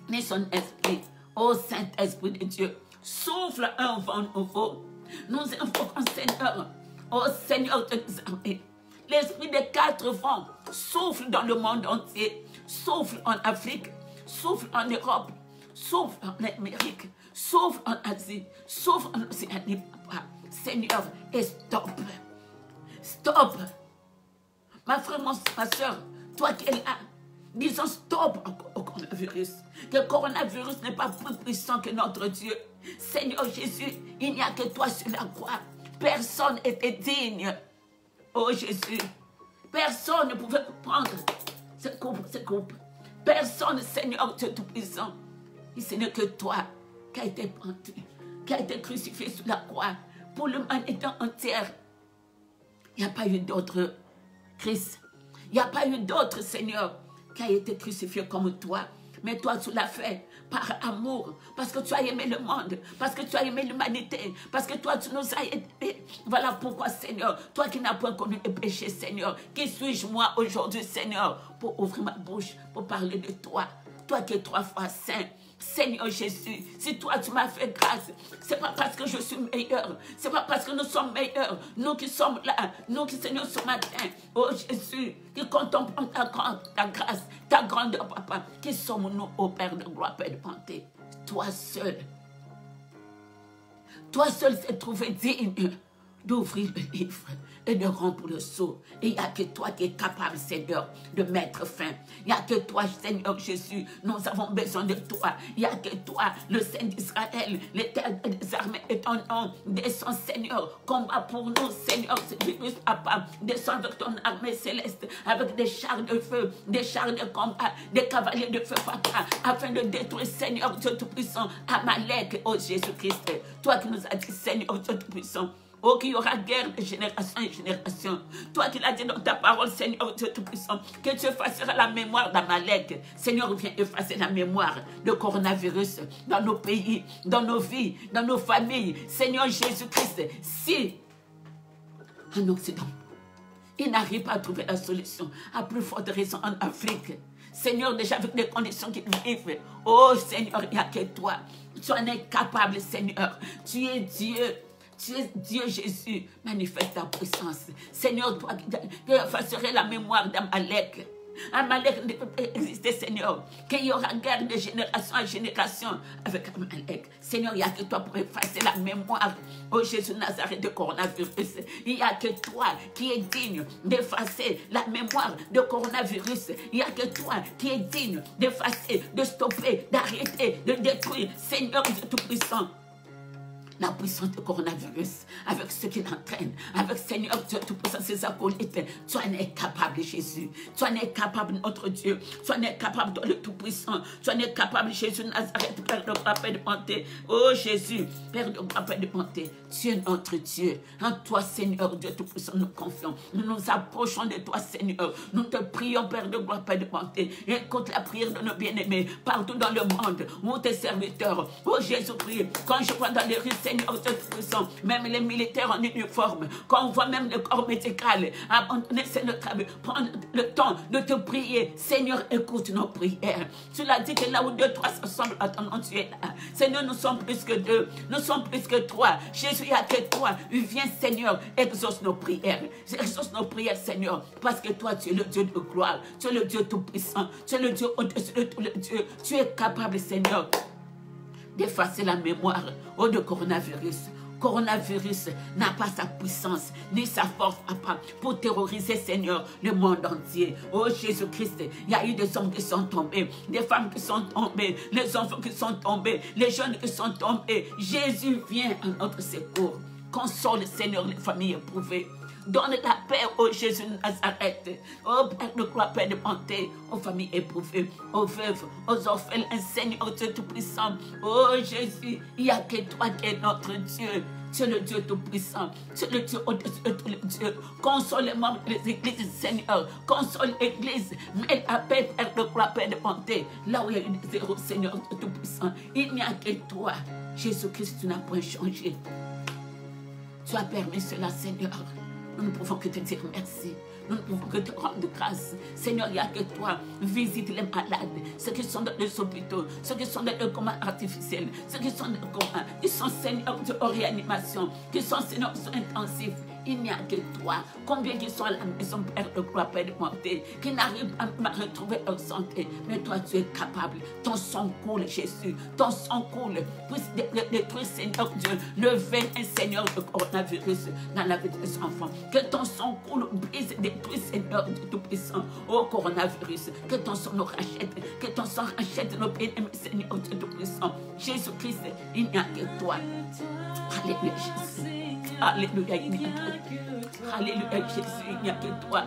ni son esprit. Ô Saint-Esprit de Dieu, souffle un vent nouveau. Nous invoquons, Seigneur, ô Seigneur de nos armées, l'esprit des 4 vents souffle dans le monde entier, souffle en Afrique, souffle en Europe, souffle en Amérique, souffle en Asie, souffle en Océanie, Papa. Seigneur, et stop. Stop. Ma frère, ma soeur, toi qui es là, disons stop au coronavirus. Que le coronavirus n'est pas plus puissant que notre Dieu. Seigneur Jésus, il n'y a que toi sur la croix. Personne n'était digne. Oh Jésus, personne ne pouvait prendre ce couple. Personne, Seigneur Dieu Tout-Puissant. Et ce n'est que toi qui a été pendu, qui a été crucifié sur la croix pour l'humanité entière. Il n'y a pas eu d'autre Christ. Il n'y a pas eu d'autre Seigneur qui a été crucifié comme toi. Mais toi, tu l'as fait par amour, parce que tu as aimé le monde, parce que tu as aimé l'humanité, parce que toi, tu nous as aidés. Voilà pourquoi, Seigneur, toi qui n'as point connu le péché, Seigneur, qui suis-je moi aujourd'hui, Seigneur, pour ouvrir ma bouche, pour parler de toi. Toi qui es 3 fois saint. Seigneur Jésus, si toi tu m'as fait grâce, c'est pas parce que je suis meilleur, c'est pas parce que nous sommes meilleurs, nous qui sommes là, nous qui Seigneur ce matin, oh Jésus, qui contemplons ta grâce, ta grandeur, Papa, qui sommes-nous, ô Père de gloire, Père de bonté, toi seul s'est trouvé digne d'ouvrir le livre et de rompre le sceau. Et il n'y a que toi qui es capable, Seigneur, de mettre fin. Il n'y a que toi, Seigneur Jésus, nous avons besoin de toi. Il n'y a que toi, le Saint d'Israël, l'Éternel des armées est ton nom. Descends, Seigneur, combat pour nous, Seigneur, Papa. Descends avec ton armée céleste, avec des chars de feu, des chars de combat, des cavaliers de feu, Papa, afin de détruire, Seigneur Dieu Tout-Puissant, Amalek, ô Jésus-Christ. Toi qui nous as dit, Seigneur Dieu Tout-Puissant, oh, qu'il y aura guerre de génération en génération. Toi qui l'as dit dans ta parole, Seigneur Dieu Tout-Puissant, que tu effaceras la mémoire d'Amalek. Seigneur, viens effacer la mémoire de coronavirus dans nos pays, dans nos vies, dans nos familles. Seigneur Jésus-Christ, si en Occident, il n'arrive pas à trouver la solution, à plus forte raison en Afrique. Seigneur, déjà avec les conditions qu'ils vivent, oh Seigneur, il n'y a que toi. Tu en es capable, Seigneur. Tu es Dieu. Tu es Dieu Jésus, manifeste ta puissance. Seigneur, toi qui effacerais la mémoire d'Amalek. Amalek ne peut pas exister, Seigneur. Qu'il y aura guerre de génération en génération avec Amalek. Seigneur, il n'y a que toi pour effacer la mémoire. Oh Jésus Nazareth de coronavirus. Il n'y a que toi qui es digne d'effacer la mémoire de coronavirus. Il n'y a que toi qui es digne d'effacer, de stopper, d'arrêter, de détruire. Seigneur Dieu Tout-Puissant, la puissance du coronavirus, avec ce qu'il entraîne, avec Seigneur Dieu Tout-Puissant, ses acolytes, tu en es capable, Jésus. Tu en es capable, notre Dieu. Tu en es capable, toi, le Tout-Puissant. Tu en es capable, Jésus Nazareth, Père de gloire, Père de bonté. Oh Jésus, Père de gloire, Père de bonté. Tu es notre Dieu. En toi, Seigneur Dieu Tout-Puissant, nous confions. Nous nous approchons de toi, Seigneur. Nous te prions, Père de gloire, Père de bonté. Écoute la prière de nos bien-aimés partout dans le monde. Où tes serviteurs, oh Jésus, prie. Quand je vois dans les rues, Seigneur Dieu Tout-Puissant, même les militaires en uniforme, quand on voit même le corps médical abandonner le travail, prendre le temps de te prier. Seigneur, écoute nos prières. Tu l'as dit que là où 2, 3 s'assemblent à ton nom, tu es là. Seigneur, nous sommes plus que 2, nous sommes plus que 3. Jésus, il n'y a que toi. Viens, Seigneur, exauce nos prières. Exauce nos prières, Seigneur, parce que toi, tu es le Dieu de gloire. Tu es le Dieu Tout-Puissant. Tu es le Dieu au-dessus de tous les dieux. Tu es capable, Seigneur, d'effacer la mémoire de coronavirus. Coronavirus n'a pas sa puissance ni sa force, Papa, pour terroriser, Seigneur, le monde entier. Oh Jésus-Christ, il y a eu des hommes qui sont tombés, des femmes qui sont tombées, les enfants qui sont tombés, les jeunes qui sont tombés. Jésus vient à notre secours. Console, Seigneur, les familles éprouvées. Donne la paix, oh Jésus de Nazareth. Oh Père de gloire, Père de bonté, aux familles éprouvées, aux veuves, aux orphelins, Seigneur Dieu Tout-Puissant. Oh Jésus, il n'y a que toi qui es notre Dieu. Tu es le Dieu Tout-Puissant. Tu es le Dieu au-dessus de tous les dieux. Console les membres des églises, Seigneur. Console l'Église. Mets la paix, Père de gloire, Père de bonté. Là où il y a eu des zéros, Seigneur Dieu Tout-Puissant. Il n'y a que toi. Jésus-Christ, tu n'as point changé. Tu as permis cela, Seigneur. Nous ne pouvons que te dire merci. Nous ne pouvons que te rendre grâce. Seigneur, il n'y a que toi. Visite les malades, ceux qui sont dans les hôpitaux, ceux qui sont dans le coma artificiel, ceux qui sont dans le coma, qui sont, Seigneur, de réanimation, qui sont, Seigneur, intensifs. Il n'y a que toi. Combien qui sont à la maison, Père de gloire, Père de bonté, qui n'arrivent pas à retrouver leur santé. Mais toi, tu es capable. Ton sang coule, Jésus. Ton sang coule. Puisse détruire, Seigneur Dieu, le venin, Seigneur, de coronavirus dans la vie de tes enfants. Que ton sang coule, brise, détruise, Seigneur Dieu Tout-Puissant. Oh, coronavirus. Que ton sang nous rachète. Que ton sang rachète nos péchés, Seigneur Dieu Tout-Puissant. Jésus-Christ, il n'y a que toi. Alléluia, Jésus. Alléluia, il n'y a que toi. Alléluia, Jésus, il n'y a que toi.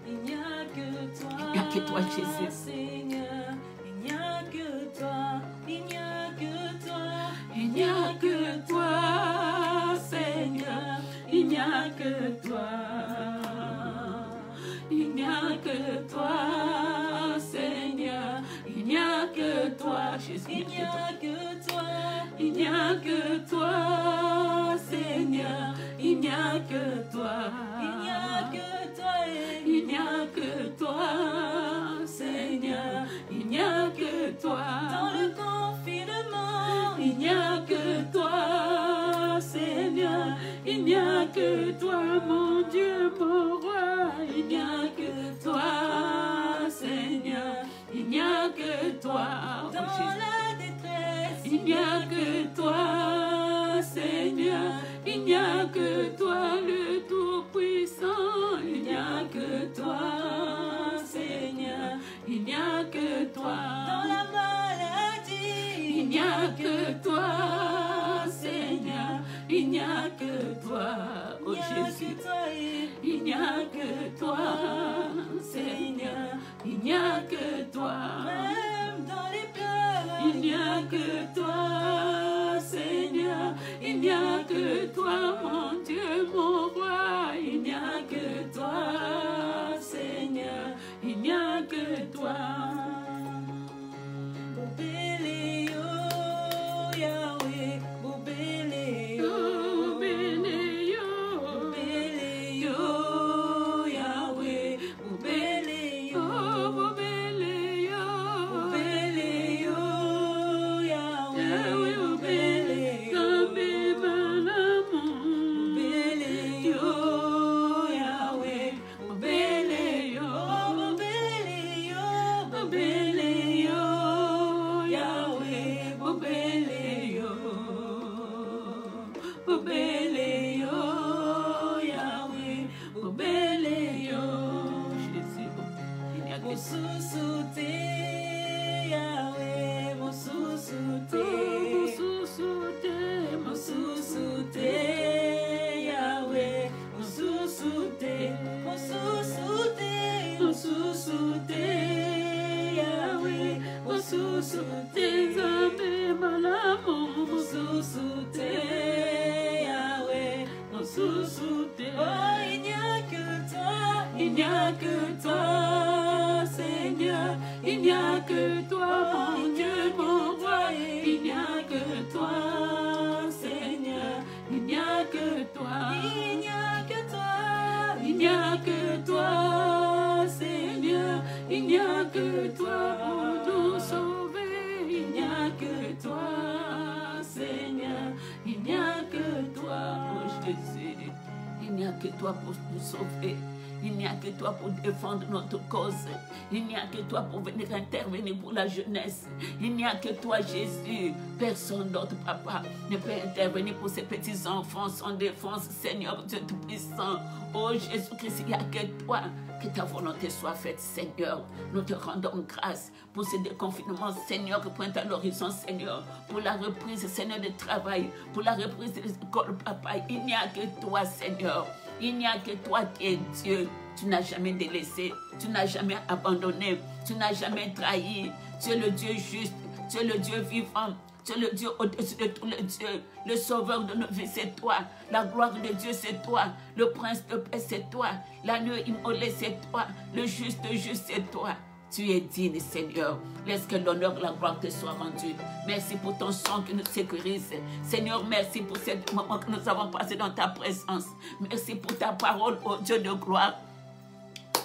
Il n'y a que toi, Jésus.
Il n'y a que toi. Il n'y a que toi.
Il n'y a que toi, Seigneur. Il n'y a que toi. Il n'y a que toi, Seigneur. Il n'y a que toi, Jésus.
Il n'y a que toi.
Il n'y a que toi, Seigneur. Il n'y a que toi.
Il n'y a que toi.
Il n'y a que toi, Seigneur. Il n'y a que toi.
Dans le confinement,
Il n'y a que toi, Seigneur. Il n'y a que toi, mon Dieu, mon roi. Il n'y a que toi, Seigneur. Il n'y a que toi.
dans la détresse,
Il n'y a que toi, Seigneur. Il n'y a que toi, le Tout-Puissant. Il n'y a que toi, Seigneur. Il n'y a que toi.
dans la maladie,
Il n'y a que toi, Seigneur. Il n'y a que toi, oh
il n'y a
Jésus.
que toi.
Il n'y a que toi, Seigneur. Il n'y a que toi.
Même dans les pleurs,
Il n'y a que toi, Seigneur. Il n'y a que toi, mon Dieu, mon roi. Il n'y a que toi, Seigneur. Il n'y a que toi.
Bobele yo, Yahweh, Bobele yo,
Oh, béni, oh,
Bobele yo,
oh, Yahweh.
Bobele yo,
Oh, béni, oh,
Bobele yo, Yahweh,
Yahweh, oh, béni,
Bobele yo,
Kambi Malamu.
Bobele yo, Yahweh,
Bobele yo,
Bobele yo,
Bobele yo, Yahweh, Bobele yo, Bobele yo, Yahweh, Bobele yo. Jésus, il n'y a que
Mon sous-souté, Yahweh, mon sous-souté,
mon sous-souté,
mon sous-souté, Yahweh, mon sous-souté, mon sous-souté,
mon sous-souté, Yahweh, mon sous-souté, Zambé Malamu, mon sous-souté,
Yahweh,
mon sous-souté.
oh, il n'y a que toi,
Il n'y a que toi, Seigneur. Il n'y a que toi, mon Dieu, mon roi. Il n'y a que toi, Seigneur. Il n'y a que toi.
il n'y a que toi,
Il n'y a que toi, Seigneur. Il n'y a que toi pour nous sauver. Il n'y a que toi, Seigneur. Il n'y a que toi, oh Jésus. Il n'y a que toi pour nous sauver. Il n'y a que toi pour défendre notre cause. Il n'y a que toi pour venir intervenir pour la jeunesse. Il n'y a que toi, Jésus. Personne d'autre, Papa, ne peut intervenir pour ces petits-enfants sans défense, Seigneur Dieu Tout-Puissant. Oh Jésus-Christ, il n'y a que toi. Que ta volonté soit faite, Seigneur. Nous te rendons grâce pour ce déconfinement, Seigneur, qui pointe à l'horizon, Seigneur. Pour la reprise, Seigneur, du travail. Pour la reprise des écoles, Papa. Il n'y a que toi, Seigneur. Il n'y a que toi qui es Dieu. Tu n'as jamais délaissé, tu n'as jamais abandonné, tu n'as jamais trahi. Tu es le Dieu juste, tu es le Dieu vivant, tu es le Dieu au-dessus de tous les dieux. Le sauveur de nos vies, c'est toi. La gloire de Dieu, c'est toi. Le prince de paix, c'est toi. L'agneau immolé, c'est toi. Le juste, c'est toi. Tu es digne, Seigneur. Laisse que l'honneur et la gloire te soient rendus. Merci pour ton sang qui nous sécurise. Seigneur, merci pour ce moment que nous avons passé dans ta présence. Merci pour ta parole, ô Dieu de gloire.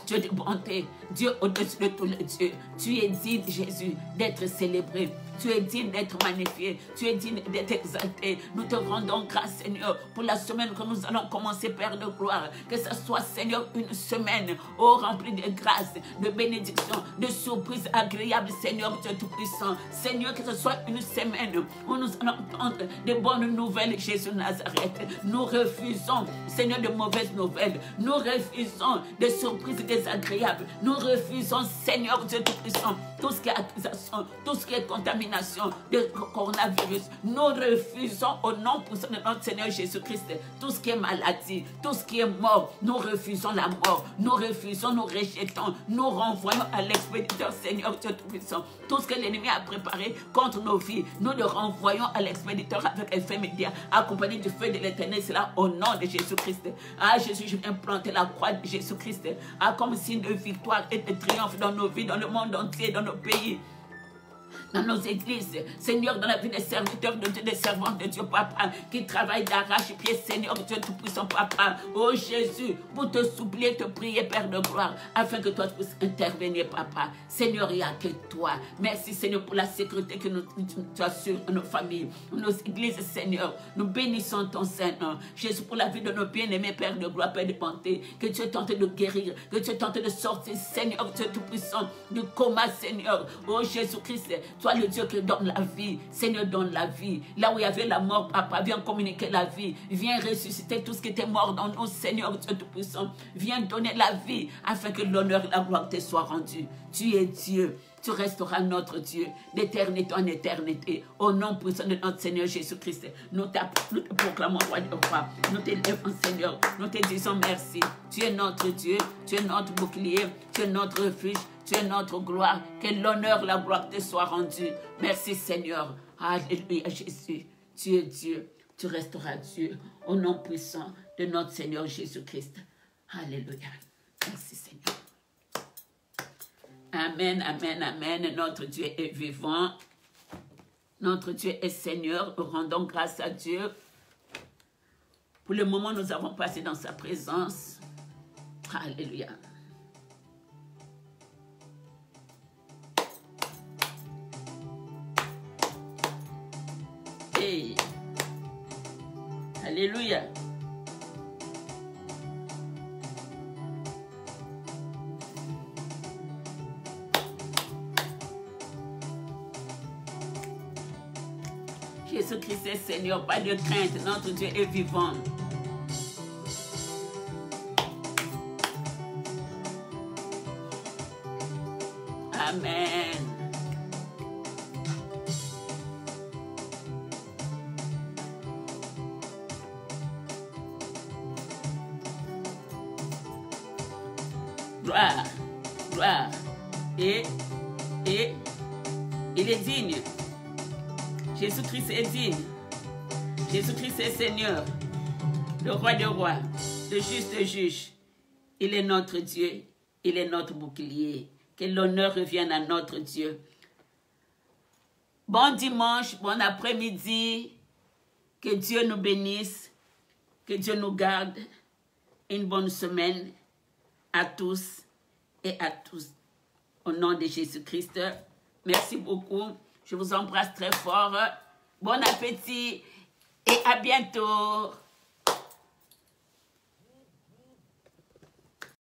Dieu de bonté, Dieu au-dessus de tous les dieux. Tu es digne, Jésus, d'être célébré. Tu es digne d'être magnifié. Tu es digne d'être exalté. Nous te rendons grâce, Seigneur, pour la semaine que nous allons commencer, Père de gloire. Que ce soit, Seigneur, une semaine, oh, remplie de grâce, de bénédiction, de surprises agréables, Seigneur Dieu Tout-Puissant. Seigneur, que ce soit une semaine où nous allons entendre de bonnes nouvelles, Jésus de Nazareth. Nous refusons, Seigneur, de mauvaises nouvelles. Nous refusons de surprises désagréables. Nous refusons, Seigneur Dieu Tout-Puissant, tout ce qui est accusation, tout ce qui est contamination de coronavirus. Nous refusons au nom puissant de notre Seigneur Jésus-Christ tout ce qui est maladie, tout ce qui est mort. Nous refusons la mort. Nous refusons, nous rejetons, nous renvoyons à l'expéditeur, Seigneur Dieu Tout-Puissant. Tout ce que l'ennemi a préparé contre nos vies, nous le renvoyons à l'expéditeur avec effet média, accompagné du feu de l'Éternel. C'est là au nom de Jésus-Christ. Ah Jésus, je viens planter la croix de Jésus-Christ comme signe de victoire et de triomphe dans nos vies, dans le monde entier, dans nos pays, dans nos églises, Seigneur, dans la vie des serviteurs de Dieu, des servantes de Dieu, Papa, qui travaillent d'arrache-pied, Seigneur Dieu Tout-Puissant, Papa. Oh Jésus, pour te supplier, te prier, Père de gloire, afin que toi tu puisses intervenir, Papa. Seigneur, il n'y a que toi. Merci, Seigneur, pour la sécurité que tu assures à nos familles, nos églises, Seigneur. Nous bénissons ton Saint-Nom. Jésus, pour la vie de nos bien-aimés, Père de gloire, Père de bonté, que tu es tenté de guérir, que tu es tenté de sortir, Seigneur Dieu Tout-Puissant, du coma, Seigneur. Oh Jésus-Christ, toi le Dieu qui donne la vie. Seigneur, donne la vie. Là où il y avait la mort, Papa, viens communiquer la vie. Viens ressusciter tout ce qui était mort dans nous, Seigneur Dieu Tout-Puissant. Viens donner la vie afin que l'honneur et la gloire te soient rendus. Tu es Dieu. Tu resteras notre Dieu d'éternité en éternité. Au nom puissant de notre Seigneur Jésus-Christ, nous te proclamons roi de roi. Nous t'élèvons, Seigneur. Nous te disons merci. Tu es notre Dieu. Tu es notre bouclier. Tu es notre refuge. Tu es notre gloire. Que l'honneur, la gloire te soit rendue. Merci, Seigneur. Alléluia, Jésus. Tu es Dieu. Tu resteras Dieu. Au nom puissant de notre Seigneur Jésus-Christ. Alléluia. Merci, Seigneur. Amen, amen, amen. Notre Dieu est vivant. Notre Dieu est Seigneur. Nous rendons grâce à Dieu. Pour le moment, nous avons passé dans sa présence. Alléluia. Hey. Alléluia. Jésus-Christ est Seigneur, pas de crainte, notre Dieu est vivant. Amen. Gloire, gloire. Et il est digne. Jésus-Christ est digne. Jésus-Christ est Seigneur, le roi des rois, le juste juge. Il est notre Dieu, il est notre bouclier. Que l'honneur revienne à notre Dieu. Bon dimanche, bon après-midi. Que Dieu nous bénisse, que Dieu nous garde. Une bonne semaine à tous et à tous. Au nom de Jésus-Christ, merci beaucoup. Je vous embrasse très fort. Bon appétit et à bientôt.